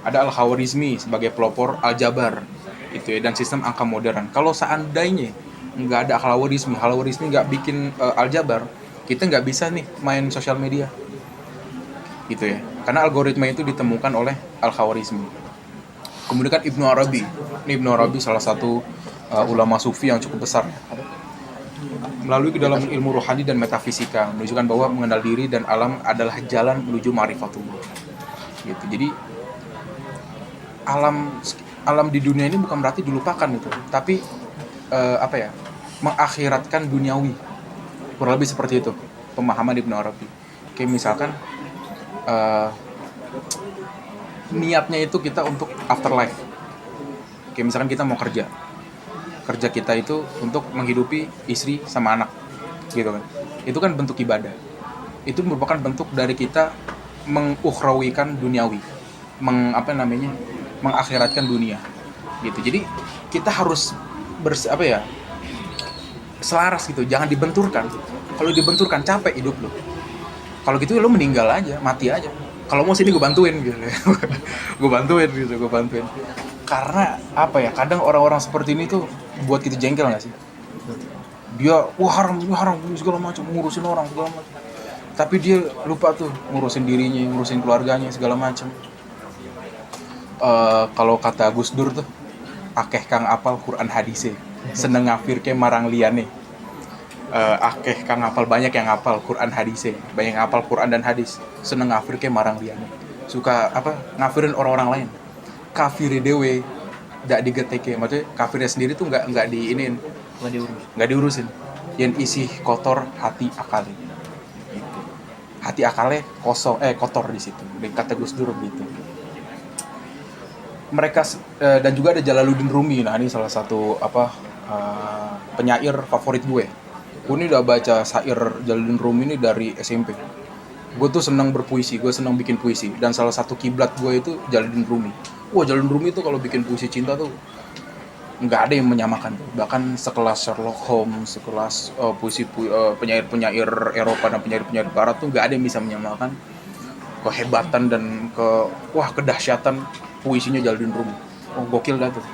Ada Al-Khawarizmi sebagai pelopor aljabar itu ya, dan sistem angka modern. Kalau seandainya nggak ada Al-Khawarizmi nggak bikin aljabar, kita nggak bisa nih main sosial media gitu ya, karena algoritma itu ditemukan oleh Al-Khawarizmi. Kemudian kan Ibnu Arabi salah satu ulama sufi yang cukup besar ya. Melalui kedalaman ilmu rohani dan metafisika menunjukkan bahwa mengenal diri dan alam adalah jalan menuju ma'rifatullah gitu. Jadi alam di dunia ini bukan berarti dilupakan gitu, tapi mengakhiratkan duniawi. Kurang lebih seperti itu pemahaman Ibnu Arabi. Kayak misalkan niatnya itu kita untuk afterlife. Kayak misalkan kita mau kerja kita itu untuk menghidupi istri sama anak gitu kan. Itu kan bentuk ibadah. Itu merupakan bentuk dari kita mengukhrawikan duniawi, mengakhiratkan dunia gitu. Jadi kita harus selaras gitu, jangan dibenturkan. Kalau dibenturkan capek hidup lo. Kalau gitu lo meninggal aja, mati aja. Kalau mau sini gue bantuin gitu. gue bantuin. Karena kadang orang-orang seperti ini tuh buat kita jengkel nggak sih? Dia wah haram segala macam, ngurusin orang segala macam. Tapi dia lupa tuh ngurusin dirinya, ngurusin keluarganya segala macam. Kalau kata Gus Dur tuh, akeh kang apal Quran hadise, seneng ngafirke marang liyane. Akeh kang apal, banyak yang apal Quran hadise, banyak yang apal Quran dan hadis, seneng ngafirke marang liyane. Suka apa? Ngafirin orang-orang lain. Kafir dewe nggak digeteke, maksudnya kafirnya sendiri tuh nggak diinin, nggak diurusin. Yang isi kotor hati akale. Gitu. Hati akale kosong, kotor di situ. Kata Gus Dur gitu. Mereka dan juga ada Jalaluddin Rumi. Nah ini salah satu penyair favorit gue. Gue ini udah baca syair Jalaluddin Rumi ini dari SMP. Gue tuh senang berpuisi, gue senang bikin puisi. Dan salah satu kiblat gue itu Jalaluddin Rumi. Wah Jalaluddin Rumi itu kalau bikin puisi cinta tuh nggak ada yang menyamakan tuh. Bahkan sekelas Sherlock Holmes, sekelas penyair-penyair Eropa dan penyair-penyair Barat tuh nggak ada yang bisa menyamakan kehebatan dan kedahsyatan puisinya Jalaluddin Rumi. Oh gokil dah tuh.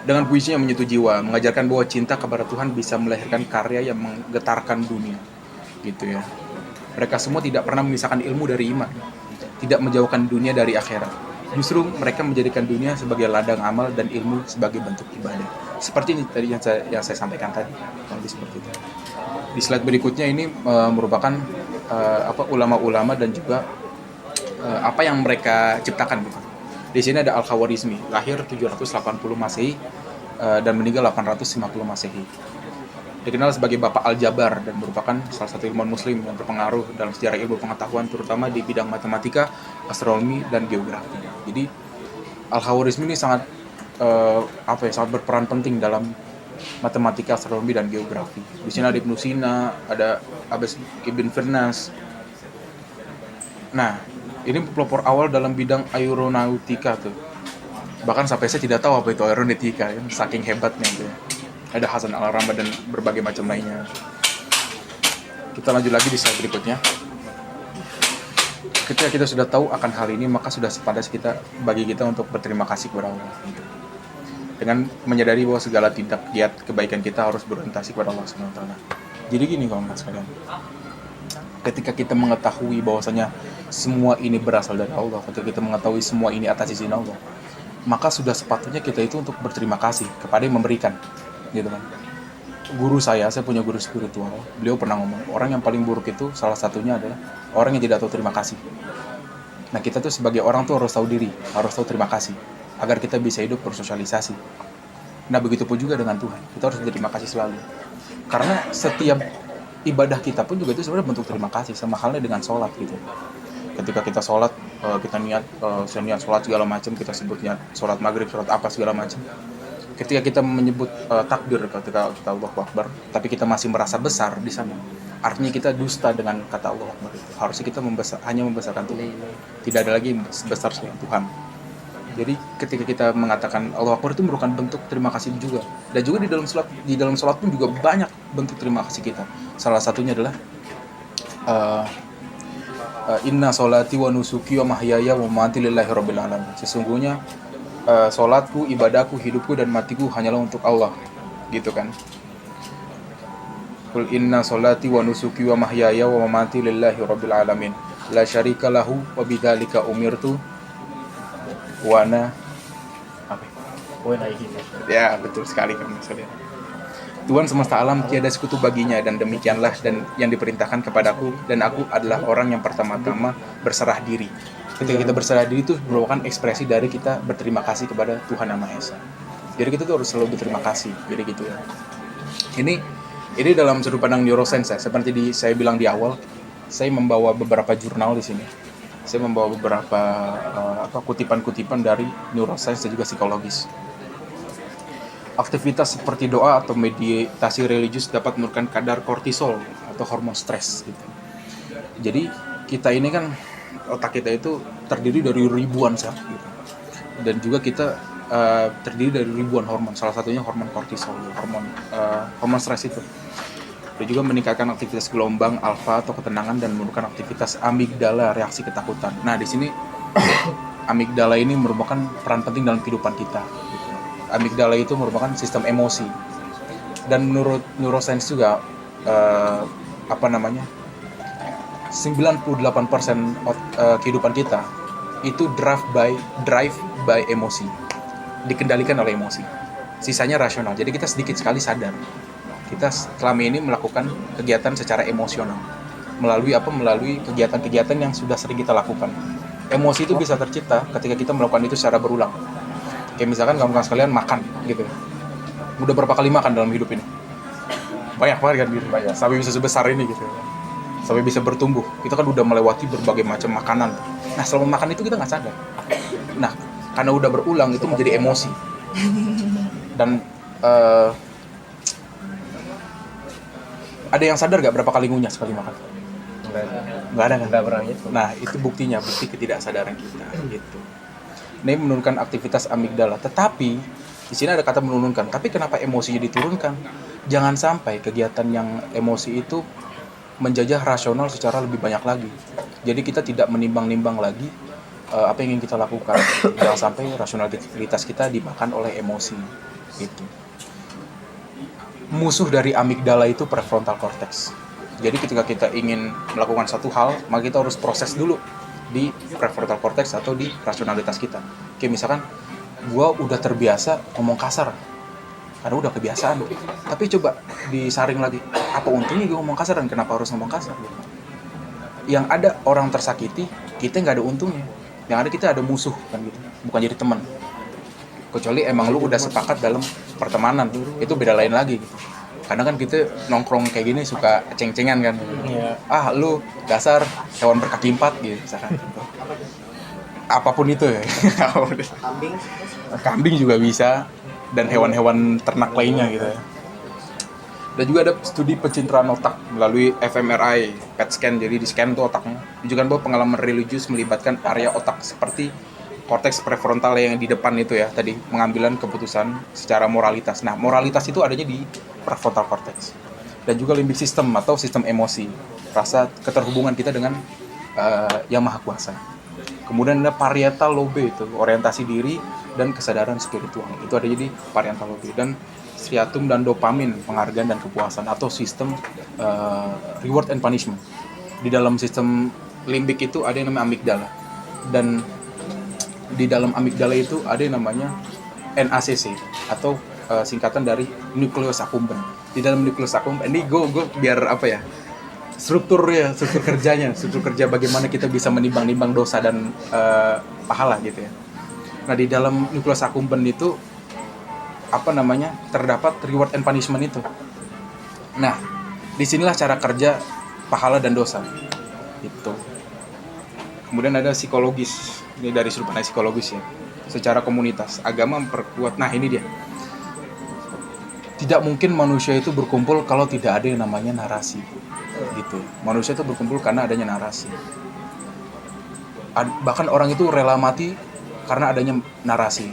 Dengan puisinya menyentuh jiwa, mengajarkan bahwa cinta kepada Tuhan bisa melahirkan karya yang menggetarkan dunia. Gitu ya. Mereka semua tidak pernah memisahkan ilmu dari iman, tidak menjauhkan dunia dari akhirat. Justru mereka menjadikan dunia sebagai ladang amal dan ilmu sebagai bentuk ibadah. Seperti ini tadi yang saya sampaikan tadi, seperti itu. Di slide berikutnya ini merupakan ulama-ulama dan juga apa yang mereka ciptakan gitu. Di sini ada Al-Khawarizmi, lahir 780 Masehi dan meninggal 850 Masehi. Dikenal sebagai Bapak Al-Jabar dan merupakan salah satu ilmuwan muslim yang berpengaruh dalam sejarah ilmu pengetahuan terutama di bidang matematika, astronomi dan geografi. Jadi Al-Khawarizmi ini sangat sangat berperan penting dalam matematika, astronomi dan geografi. Di sini ada Ibnu Sina, ada Abbas Ibn Firnas. Nah, ini pelopor awal dalam bidang aeronautika tuh. Bahkan sampai saya tidak tahu apa itu aeronautika, ya, saking hebatnya gitu ya. Ada Hasan Al-Rama dan berbagai macam lainnya. Kita lanjut lagi di slide berikutnya. Ketika kita sudah tahu akan hal ini, maka sudah sepantas bagi kita untuk berterima kasih kepada Allah. Dengan menyadari bahwa segala tindak giat kebaikan kita harus berorientasi kepada Allah SWT. Jadi gini kawan sekalian, ketika kita mengetahui bahwasanya semua ini berasal dari Allah, ketika kita mengetahui semua ini atas izin Allah, maka sudah sepatutnya kita itu untuk berterima kasih kepada yang memberikan, gitu kan. Guru saya punya guru spiritual, beliau pernah ngomong, orang yang paling buruk itu salah satunya adalah orang yang tidak tahu terima kasih. Nah kita tuh sebagai orang tuh harus tahu diri, harus tahu terima kasih, agar kita bisa hidup bersosialisasi. Nah begitu pun juga dengan Tuhan, kita harus berterima kasih selalu. Karena setiap ibadah kita pun juga itu sebenarnya bentuk terima kasih, sama halnya dengan sholat gitu. Ketika kita sholat, kita niat sholat segala macam, kita sebutnya sholat maghrib, sholat apa segala macam. Ketika kita menyebut takbir, ketika kita Allahu Akbar, tapi kita masih merasa besar di sana, artinya kita dusta dengan kata Allahu Akbar itu. Harusnya kita hanya membesarkan Tuhan, tidak ada lagi sebesar selain Tuhan. Jadi ketika kita mengatakan Allahu Akbar itu merupakan bentuk terima kasih juga. Dan juga di dalam sholat pun juga banyak bentuk terima kasih kita. Salah satunya adalah inna sholati wa nusuki wa mahyaya wa mamati lillahi rabbil alamin. Sesungguhnya sholatku, ibadahku, hidupku dan matiku hanyalah untuk Allah, gitu kan. Qul inna sholati wa nusuki wa mahyaya wa mamati lillahi rabbil alamin la syarika lahu wa bidzalika umirtu wa ana ya betul sekali kan maksudnya. Tuhan semesta alam tiada sekutu baginya dan demikianlah dan yang diperintahkan kepadaku dan aku adalah orang yang pertama-tama berserah diri. Ketika kita berserah diri itu merupakan ekspresi dari kita berterima kasih kepada Tuhan Yang Maha Esa. Jadi kita tuh harus selalu berterima kasih. Jadi gitu ya. Ini dalam sudut pandang neuroscience ya. Seperti saya bilang di awal, saya membawa beberapa jurnal di sini. Saya membawa beberapa kutipan-kutipan dari neuroscience dan juga psikologis. Aktivitas seperti doa atau meditasi religius dapat menurunkan kadar kortisol atau hormon stres gitu. Jadi kita ini kan otak kita itu terdiri dari ribuan sel gitu. Dan juga kita terdiri dari ribuan hormon, salah satunya hormon kortisol, hormon stres itu. Dan juga meningkatkan aktivitas gelombang alfa atau ketenangan dan menurunkan aktivitas amigdala, reaksi ketakutan. Nah di sini amigdala ini merupakan peran penting dalam kehidupan kita gitu. Amigdala itu merupakan sistem emosi. Dan menurut neuroscience juga eh, 98% kehidupan kita itu drive by emosi, dikendalikan oleh emosi. Sisanya rasional. Jadi kita sedikit sekali sadar. Kita selama ini melakukan kegiatan secara emosional melalui kegiatan-kegiatan yang sudah sering kita lakukan. Emosi itu bisa tercipta ketika kita melakukan itu secara berulang. Kayak misalkan kamu sekalian makan gitu. Udah berapa kali makan dalam hidup ini? Banyak banget kan gitu. Banyak. Sampai bisa sebesar ini gitu. Sampai bisa bertumbuh. Kita kan udah melewati berbagai macam makanan. Nah, selama makan itu kita nggak sadar. Nah, karena udah berulang itu menjadi emosi. Dan ada yang sadar gak berapa kali ngunyah sekali makan? Nggak ada kan? Nggak pernah itu. Nah, itu bukti ketidaksadaran kita gitu. Ini menurunkan aktivitas amigdala. Tetapi di sini ada kata menurunkan. Tapi kenapa emosinya diturunkan? Jangan sampai kegiatan yang emosi itu menjajah rasional secara lebih banyak lagi. Jadi kita tidak menimbang-nimbang lagi apa yang ingin kita lakukan. Jangan sampai rasionalitas kita dimakan oleh emosi gitu. Musuh dari amigdala itu prefrontal cortex. Jadi ketika kita ingin melakukan satu hal, maka kita harus proses dulu di prefrontal cortex atau di rasionalitas kita. Kayak misalkan, gue udah terbiasa ngomong kasar, karena udah kebiasaan. Tapi coba disaring lagi, apa untungnya gue ngomong kasar dan kenapa harus ngomong kasar? Yang ada orang tersakiti, kita nggak ada untungnya. Yang ada kita ada musuh kan gitu, bukan jadi teman. Kecuali emang lu udah sepakat dalam pertemanan, itu beda lain lagi gitu. Karena kan kita nongkrong kayak gini suka ceng-cengan kan. Ah, lu dasar hewan berkaki 4 gitu misalkan gitu. Apapun itu ya. Kambing juga bisa, dan hewan-hewan ternak lainnya gitu ya. Dan juga ada studi pencitraan otak melalui fMRI, PET scan. Jadi di scan tuh otaknya. Menunjukkan bahwa pengalaman religius melibatkan area otak seperti korteks prefrontal yang di depan itu ya, tadi pengambilan keputusan secara moralitas. Nah, moralitas itu adanya di prefrontal cortex. Dan juga limbic system atau sistem emosi, rasa keterhubungan kita dengan yang maha kuasa. Kemudian ada parietal lobe, itu orientasi diri dan kesadaran spiritual. Itu ada jadi parietal lobe. Dan striatum dan dopamin, penghargaan dan kepuasan, atau sistem reward and punishment. Di dalam sistem limbik itu ada yang namanya amigdala. Dan di dalam amigdala itu ada yang namanya NACC atau singkatan dari nucleus accumbens. Di dalam nucleus accumbens ini gue biar apa ya, struktur kerja bagaimana kita bisa menimbang-nimbang dosa dan pahala gitu ya. Nah, di dalam nucleus accumbens itu terdapat reward and punishment itu. Nah, disinilah cara kerja pahala dan dosa itu. Kemudian ada psikologis, ini dari sudut pandang psikologis ya, secara komunitas, agama memperkuat. Nah, ini dia, tidak mungkin manusia itu berkumpul kalau tidak ada yang namanya narasi gitu. Manusia itu berkumpul karena adanya narasi. Bahkan orang itu rela mati karena adanya narasi.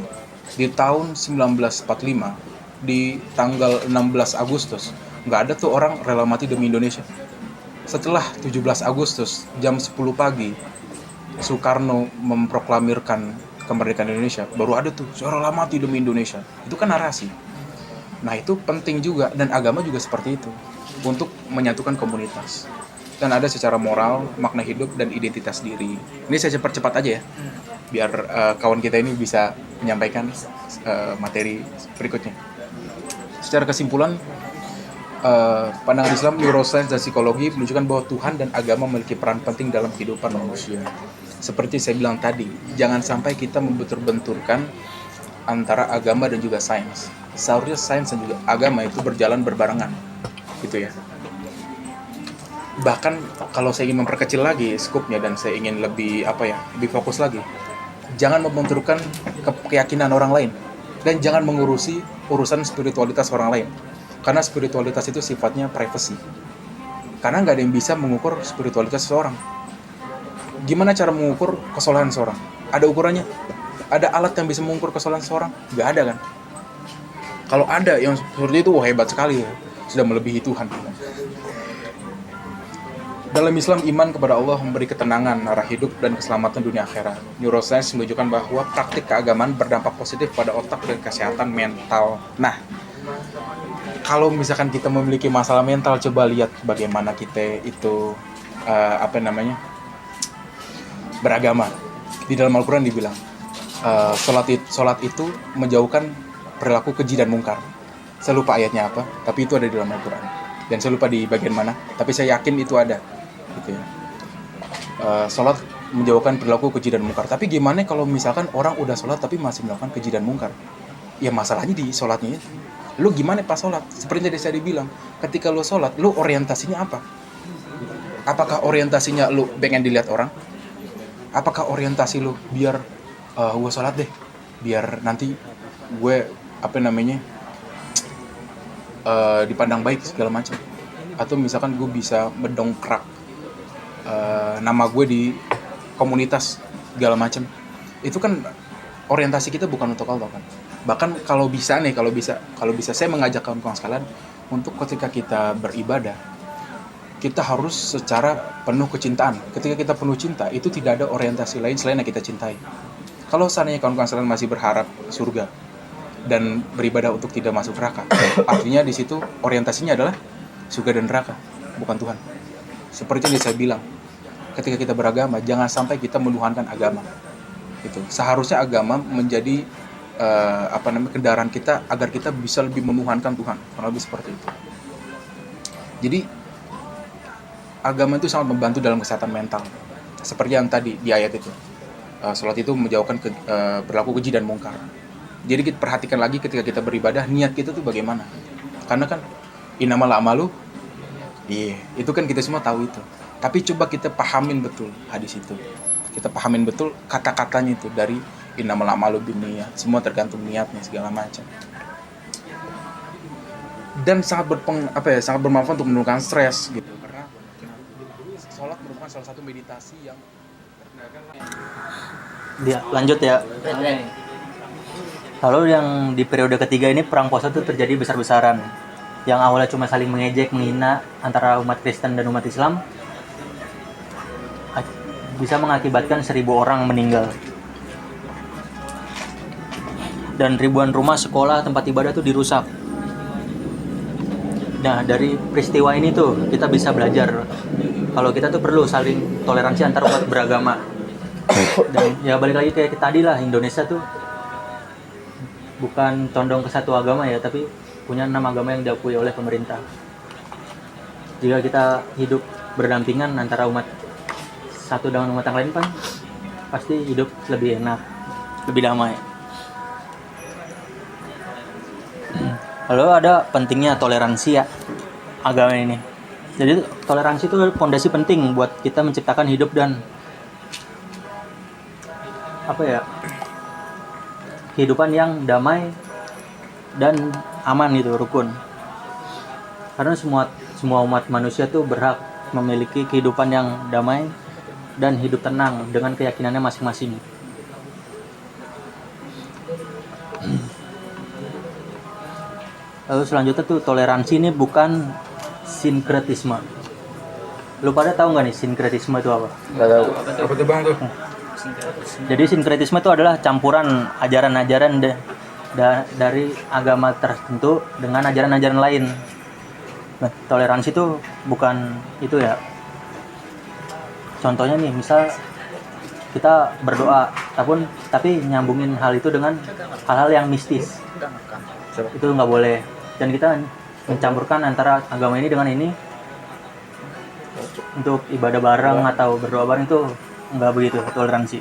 Di tahun 1945, di tanggal 16 Agustus, nggak ada tuh orang rela mati demi Indonesia. Setelah 17 Agustus, jam 10 pagi, Soekarno memproklamirkan kemerdekaan Indonesia, baru ada tuh suara rela mati demi Indonesia. Itu kan narasi. Nah, itu penting juga, dan agama juga seperti itu, untuk menyatukan komunitas. Dan ada secara moral, makna hidup, dan identitas diri. Ini saya cepat-cepat aja ya, biar kawan kita ini bisa menyampaikan materi berikutnya. Secara kesimpulan, pandangan Islam, neuroscience, dan psikologi menunjukkan bahwa Tuhan dan agama memiliki peran penting dalam kehidupan manusia. Seperti saya bilang tadi, jangan sampai kita membentur-benturkan antara agama dan juga sains. Seharusnya sains dan juga agama itu berjalan berbarengan, gitu ya. Bahkan kalau saya ingin memperkecil lagi skupnya dan saya ingin lebih lebih fokus lagi, jangan membenturkan keyakinan orang lain dan jangan mengurusi urusan spiritualitas orang lain. Karena spiritualitas itu sifatnya privacy. Karena nggak ada yang bisa mengukur spiritualitas seseorang. Gimana cara mengukur kesalahan seseorang? Ada ukurannya? Ada alat yang bisa mengukur kesalahan seseorang? Nggak ada kan? Kalau ada yang seperti itu, hebat sekali ya. Sudah melebihi Tuhan. Dalam Islam, iman kepada Allah memberi ketenangan, arah hidup, dan keselamatan dunia akhirat. Neuroscience menunjukkan bahwa praktik keagamaan berdampak positif pada otak dan kesehatan mental. Nah, kalau misalkan kita memiliki masalah mental, coba lihat bagaimana kita itu beragama. Di dalam Al-Quran dibilang sholat itu menjauhkan perilaku keji dan mungkar. Saya lupa ayatnya apa, tapi itu ada di dalam Al-Quran. Dan saya lupa di bagian mana, tapi saya yakin itu ada. Gitu ya. Sholat menjauhkan perilaku keji dan mungkar. Tapi gimana kalau misalkan orang udah sholat tapi masih melakukan keji dan mungkar? Ya masalahnya di sholatnya itu. Lu gimana pas sholat? Seperti tadi saya dibilang, ketika lu sholat, lu orientasinya apa? Apakah orientasinya lu pengen dilihat orang? Apakah orientasi lu biar gue sholat deh, biar nanti gue dipandang baik segala macam? Atau misalkan gue bisa mendongkrak nama gue di komunitas segala macam? Itu kan orientasi kita bukan untuk Allah kan. Bahkan kalau bisa saya mengajak kawan-kawan sekalian untuk ketika kita beribadah, kita harus secara penuh kecintaan. Ketika kita penuh cinta, itu tidak ada orientasi lain selain yang kita cintai. Kalau seandainya kawan-kawan sekalian masih berharap surga dan beribadah untuk tidak masuk neraka, artinya di situ orientasinya adalah surga dan neraka, bukan Tuhan. Seperti yang saya bilang, ketika kita beragama, jangan sampai kita menuhankan agama. Itu seharusnya agama menjadi kendaraan kita agar kita bisa lebih menuhankan Tuhan, kurang lebih seperti itu. Jadi agama itu sangat membantu dalam kesehatan mental, seperti yang tadi di ayat itu, sholat itu menjauhkan perilaku keji dan mungkar. Jadi kita perhatikan lagi ketika kita beribadah, niat kita tuh bagaimana, karena kan innamal a'malu, itu kan kita semua tahu itu. Tapi coba kita pahamin betul hadis itu, kita pahamin betul kata-katanya itu dari innamal a'malu binniyat, semua tergantung niatnya segala macam. Dan sangat bermanfaat untuk menurunkan stres gitu, karena sholat merupakan salah satu meditasi yang dia lanjut ya. Lalu yang di periode ketiga ini perang puasa itu terjadi besar-besaran. Yang awalnya cuma saling mengejek, menghina antara umat Kristen dan umat Islam, bisa mengakibatkan 1.000 orang meninggal. Dan ribuan rumah, sekolah, tempat ibadah tuh dirusak. Nah, dari peristiwa ini tuh kita bisa belajar kalau kita tuh perlu saling toleransi antar umat beragama. Dan ya balik lagi kayak tadi lah, Indonesia tuh bukan condong ke satu agama ya, tapi punya 6 agama yang diakui oleh pemerintah. Jika kita hidup berdampingan antara umat satu dengan umat yang lain, kan pasti hidup lebih enak, lebih damai. Lalu ada pentingnya toleransi ya agama ini. Jadi toleransi itu fondasi penting buat kita menciptakan hidup dan kehidupan yang damai dan aman gitu, rukun. Karena semua umat manusia tuh berhak memiliki kehidupan yang damai dan hidup tenang dengan keyakinannya masing-masing. Lalu selanjutnya tuh toleransi ini bukan sinkretisme. Lu pada tahu nggak nih sinkretisme itu apa? Nggak tahu. apa tuh bang tuh? Jadi sinkretisme itu adalah campuran ajaran-ajaran dari agama tertentu dengan ajaran-ajaran lain. Nah, toleransi itu bukan itu ya. Contohnya nih, misal kita berdoa, tapi nyambungin hal itu dengan hal-hal yang mistis. Itu nggak boleh. Dan kita mencampurkan antara agama ini dengan ini untuk ibadah bareng atau berdoa bareng, itu nggak begitu toleransi.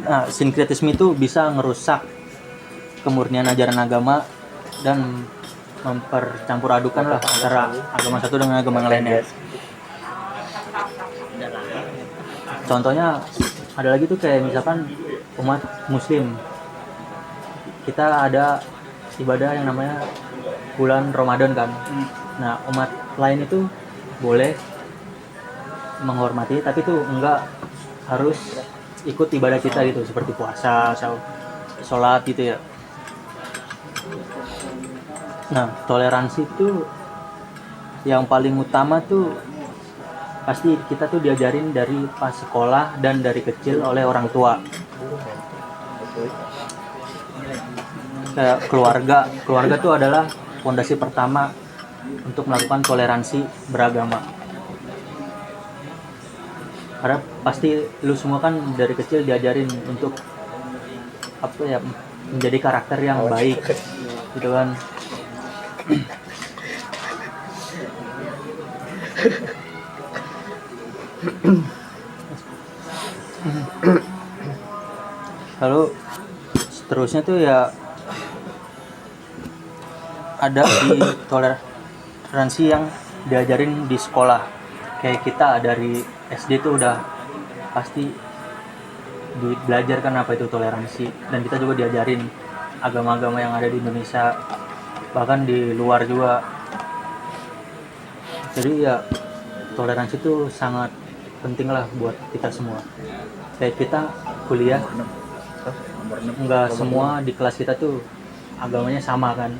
Nah, sinkretisme itu bisa ngerusak kemurnian ajaran agama dan mempercampur adukan lah antara agama satu dengan agama yang lainnya. Contohnya ada lagi tuh kayak misalkan umat muslim, kita ada ibadah yang namanya bulan Ramadan kan. Nah, umat lain itu boleh menghormati, tapi tuh enggak harus ikut ibadah kita gitu, seperti puasa atau sholat gitu ya. Nah, toleransi itu yang paling utama tuh pasti kita tuh diajarin dari pas sekolah dan dari kecil oleh orang tua. kayak keluarga tuh adalah fondasi pertama untuk melakukan toleransi beragama. Karena pasti lu semua kan dari kecil diajarin untuk apa ya, menjadi karakter yang baik gitu kan. Lalu seterusnya tuh ya ada di toleransi yang diajarin di sekolah. Kayak kita dari SD tuh udah pasti belajar kan apa itu toleransi, dan kita juga diajarin agama-agama yang ada di Indonesia, bahkan di luar juga. Jadi ya toleransi itu sangat penting lah buat kita semua. Kayak kita kuliah, nggak semua di kelas kita tuh agamanya sama kan,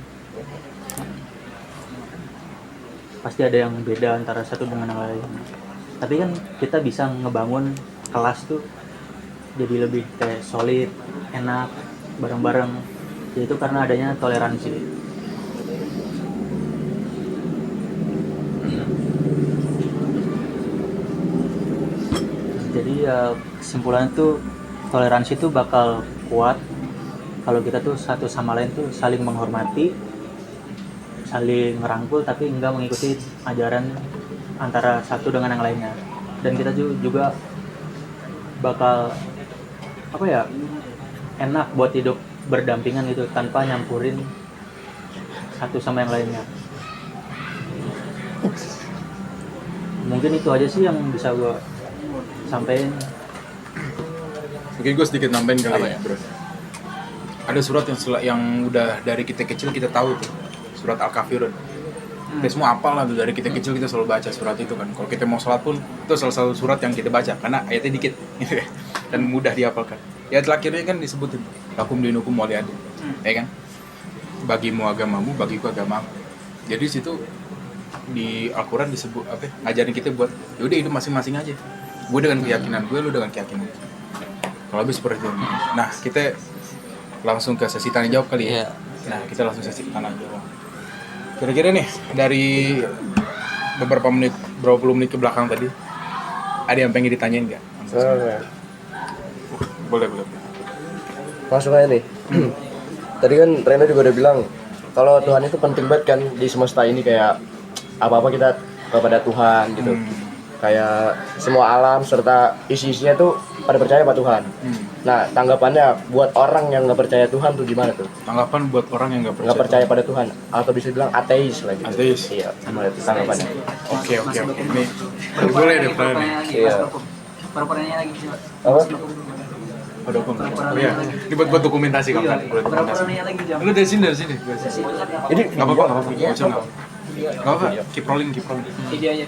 pasti ada yang beda antara satu dengan yang lain. Tapi kan kita bisa ngebangun kelas tuh jadi lebih kayak solid, enak, bareng-bareng, yaitu karena adanya toleransi. Jadi ya kesimpulannya tuh toleransi tuh bakal kuat kalau kita tuh satu sama lain tuh saling menghormati, saling merangkul, tapi enggak mengikuti ajaran antara satu dengan yang lainnya. Dan kita juga bakal apa ya, enak buat hidup berdampingan gitu tanpa nyampurin satu sama yang lainnya. Mungkin itu aja sih yang bisa gue sampaikan. Mungkin gue sedikit nambahin kali ya, bro. Ada surat yang udah dari kita kecil kita tahu tuh, surat Al-Kafirun. Kita semua hafal lah tuh, dari kita kecil kita selalu baca surat itu kan. Kalau kita mau sholat pun itu salah satu surat yang kita baca karena ayatnya dikit dan mudah dihafalkan. Ya terakhirnya kan disebutin lakum dinukum waliyadin, ya kan? Bagimu agamamu, bagiku agamamu. Jadi situ di Al-Quran disebut apa? Ngajarin kita buat yaudah hidup masing-masing aja. Gue dengan keyakinan gue, lu dengan keyakinan. Kalau lebih seperti itu. Nah kita langsung ke sesi tanya jawab kali ya. Nah kita langsung sesi tanya jawab. Kira-kira nih dari beberapa menit, berapa puluh menit ke belakang tadi, ada yang pengen ditanyain nggak? Boleh. Langsung aja nih. Tadi kan Reno juga udah bilang kalau Tuhan itu penting banget kan di semesta ini, kayak apa-apa kita kepada Tuhan gitu. Kayak semua alam serta isi-isinya tuh pada percaya pada Tuhan. Nah, tanggapannya buat orang yang nggak percaya Tuhan tuh gimana tuh? Tanggapan buat orang yang Nggak percaya pada Tuhan, atau bisa bilang ateis lah gitu. Ateis. Iya, gimana tuh tanggapannya? Oke. Ini boleh deh, boleh. Iya. Perempuannya lagi coba. Apa? Iya. Ini buat dokumentasi kan? Buat dokumentasi. Perempuannya lagi jam. Lu dari sini. Ini Nggak apa-apa. Nggak apa-apa. Keep rolling. Video aja.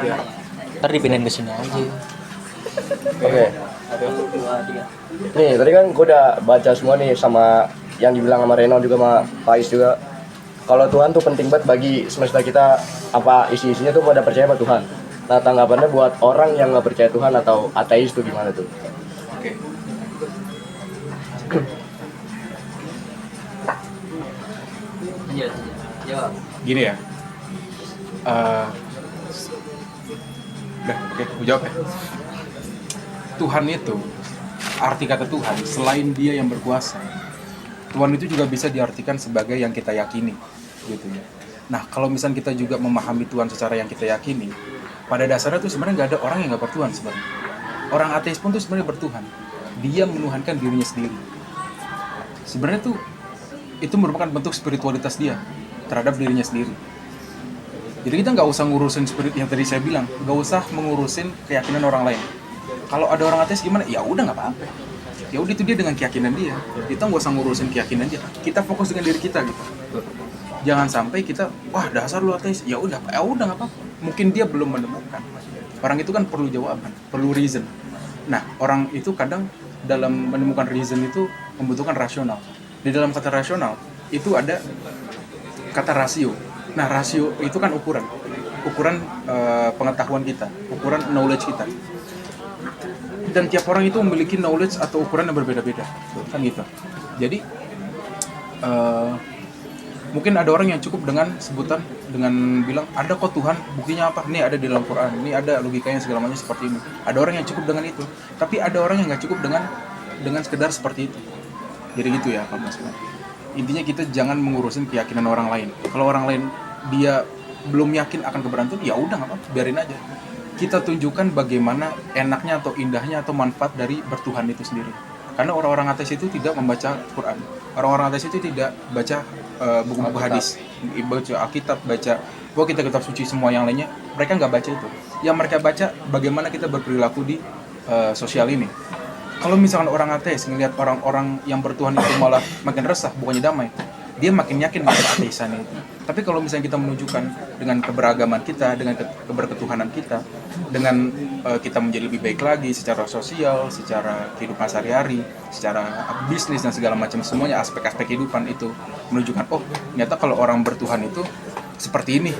Iya. Ntar dipindahin ke sini aja. Oke. Nih, tadi kan gue udah baca semua nih sama yang dibilang sama Reno juga sama Faiz juga. Kalau Tuhan tuh penting banget bagi semesta kita, apa isi-isinya tuh pada percaya pada Tuhan. Nah, tanggapannya buat orang yang nggak percaya Tuhan atau ateis tuh gimana tuh? Oke. Lanjut. Jawab. Gini ya. Udah, oke, gue jawab ya. Tuhan itu, arti kata Tuhan, selain dia yang berkuasa, Tuhan itu juga bisa diartikan sebagai yang kita yakini, gitu ya. Nah, kalau misalnya kita juga memahami Tuhan secara yang kita yakini, pada dasarnya tuh sebenarnya nggak ada orang yang nggak bertuhan sebenarnya. Orang ateis pun tuh sebenarnya bertuhan. Dia menuhankan dirinya sendiri. Sebenarnya tuh itu merupakan bentuk spiritualitas dia terhadap dirinya sendiri. Jadi kita nggak usah ngurusin spirit yang tadi saya bilang, nggak usah mengurusin keyakinan orang lain. Kalau ada orang ateis gimana? Ya udah nggak apa-apa. Ya udah itu dia dengan keyakinan dia. Kita nggak usah ngurusin keyakinan dia. Kita fokus dengan diri kita gitu. Jangan sampai kita, wah dasar lu ateis. Ya udah nggak apa-apa. Mungkin dia belum menemukan. Orang itu kan perlu jawaban, perlu reason. Nah orang itu kadang dalam menemukan reason itu membutuhkan rasional. Di dalam kata rasional itu ada kata rasio. Nah rasio itu kan ukuran pengetahuan kita, ukuran knowledge kita. Dan tiap orang itu memiliki knowledge atau ukuran yang berbeda-beda, kan gitu. Jadi eh, mungkin ada orang yang cukup dengan sebutan, dengan bilang ada kok Tuhan, buktinya apa? Nih ada di dalam Quran, ini ada logikanya segala macam seperti ini. Ada orang yang cukup dengan itu, tapi ada orang yang nggak cukup dengan sekedar seperti itu. Jadi gitu ya Pak Mas. Intinya kita jangan mengurusin keyakinan orang lain. Kalau orang lain dia belum yakin akan kebenaran itu, ya udah nggak apa-apa, biarin aja. Kita tunjukkan bagaimana enaknya atau indahnya atau manfaat dari bertuhan itu sendiri. Karena orang-orang ateis itu tidak membaca Quran. Orang-orang ateis itu tidak baca buku-buku hadis, baca Alkitab, baca kitab suci semua yang lainnya. Mereka nggak baca itu. Yang mereka baca bagaimana kita berperilaku di sosial ini. Kalau misalkan orang ateis ngelihat orang-orang yang bertuhan itu malah makin resah, bukannya damai, dia makin yakin dengan keateisan itu. Tapi kalau misalnya kita menunjukkan dengan keberagaman kita, dengan keberketuhanan kita, dengan kita menjadi lebih baik lagi secara sosial, secara kehidupan sehari-hari, secara bisnis dan segala macam, semuanya aspek-aspek kehidupan itu menunjukkan, oh ternyata kalau orang bertuhan itu seperti ini.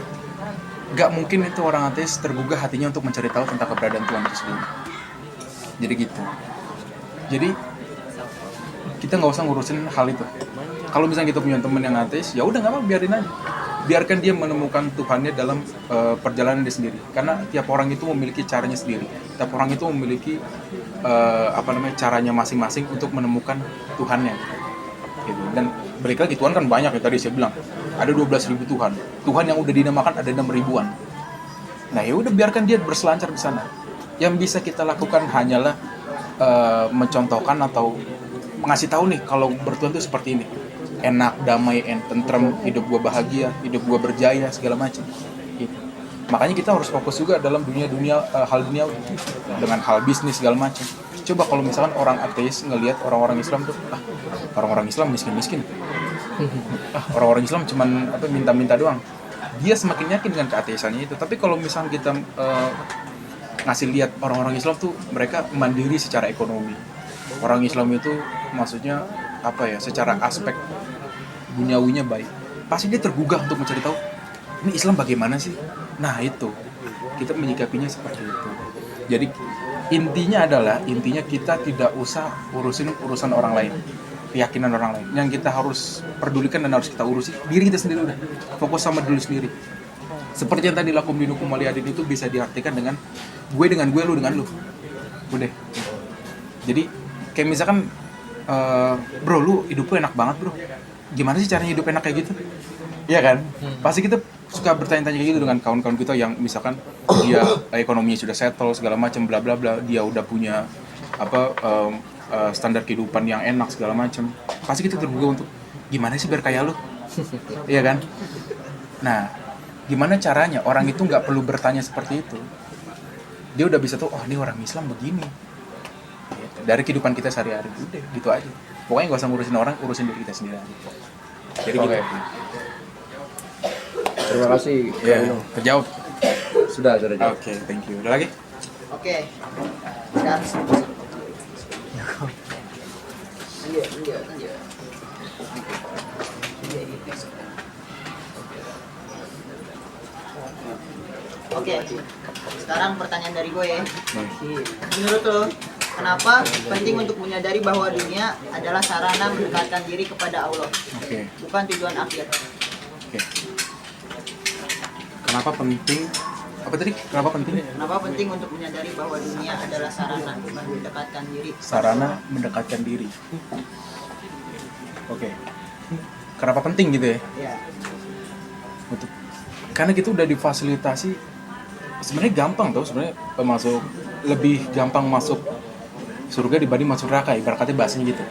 Gak mungkin itu orang ateis tergugah hatinya untuk mencari tahu tentang keberadaan Tuhan itu sendiri. Jadi gitu. Jadi kita nggak usah ngurusin hal itu. Kalau misalnya kita punya teman yang ateis, ya udah nggak apa, biarin aja. Biarkan dia menemukan Tuhannya dalam perjalanan dia sendiri. Karena tiap orang itu memiliki caranya sendiri. Tiap orang itu memiliki caranya masing-masing untuk menemukan Tuhannya. Gitu. Dan balik lagi, Tuhan kan banyak ya, tadi saya bilang. Ada 12.000 Tuhan. Tuhan yang udah dinamakan ada 6.000-an. Nah ya udah, biarkan dia berselancar di sana. Yang bisa kita lakukan hanyalah mencontohkan atau mengasih tahu nih kalau bertuhan itu seperti ini, enak, damai, tentrem, hidup gua bahagia, hidup gua berjaya, segala macam gitu. Makanya kita harus fokus juga dalam hal dunia dengan hal bisnis segala macam. Coba kalau misalkan orang ateis ngelihat orang-orang Islam tuh, orang-orang Islam miskin-miskin, orang-orang Islam cuman minta-minta doang, dia semakin yakin dengan keateisannya itu. Tapi kalau misalkan kita ngasih lihat orang-orang Islam tuh mereka mandiri secara ekonomi. Orang Islam itu maksudnya secara aspek duniawinya baik. Pasti dia tergugah untuk mencari tahu, ini Islam bagaimana sih? Nah itu, kita menyikapinya seperti itu. Jadi intinya kita tidak usah urusan orang lain, keyakinan orang lain. Yang kita harus pedulikan dan harus kita urusi diri kita sendiri udah. Fokus sama diri sendiri. Seperti yang tadi lakum dinukum waliyadin itu bisa diartikan dengan gue dengan gue, lu dengan lu. Udah. Jadi kayak misalkan bro, lu hidup lu enak banget bro. Gimana sih caranya hidup enak kayak gitu? Iya kan? Pasti kita suka bertanya-tanya kayak gitu dengan kawan-kawan kita yang misalkan dia ekonominya sudah settle segala macam bla bla bla, dia udah punya standar kehidupan yang enak segala macam. Pasti kita tergugah untuk gimana sih biar kaya lu? Iya kan? Nah, gimana caranya orang itu nggak perlu bertanya seperti itu, dia udah bisa tuh, oh ini orang Islam begini gitu. Dari kehidupan kita sehari-hari, udah gitu aja. Pokoknya nggak usah ngurusin orang, urusin diri kita sendiri aja. Jadi gitu. Terima kasih. Ya, terjawab. Sudah jawab. Oke, thank you. Ada lagi? Oke. Sekarang lanjut. Oke, sekarang pertanyaan dari gue ya. Menurut lo, kenapa penting untuk menyadari bahwa dunia adalah sarana mendekatkan diri kepada Allah, bukan tujuan akhir? Oke. Kenapa penting? Apa tadi? Kenapa penting? Kenapa penting untuk menyadari bahwa dunia adalah sarana mendekatkan diri? Sarana mendekatkan diri. Oke. Kenapa penting gitu ya? Ya. Karena kita udah difasilitasi. Sebenarnya gampang tau, sebenarnya lebih gampang masuk surga dibanding masuk neraka, ibaratnya bahasanya gitu.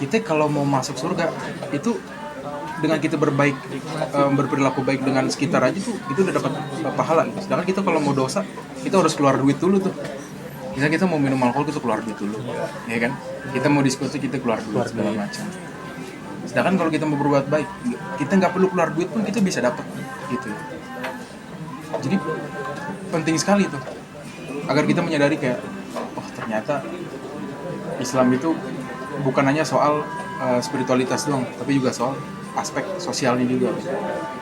Kita kalau mau masuk surga itu dengan kita berperilaku baik dengan sekitar aja tuh, itu udah dapat pahala gitu. Sedangkan kita kalau mau dosa, kita harus keluar duit dulu tuh. Misalnya kita mau minum alkohol, kita keluar duit dulu, ya kan? Kita mau diskusi, kita keluar duit segala macam. Sedangkan kalau kita mau berbuat baik, kita nggak perlu keluar duit pun kita bisa dapat gitu. Jadi penting sekali tuh agar kita menyadari kayak, oh ternyata Islam itu bukan hanya soal spiritualitas doang, tapi juga soal aspek sosialnya juga.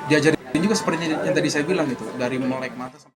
Diajarin juga seperti yang tadi saya bilang gitu, dari melek mata sampai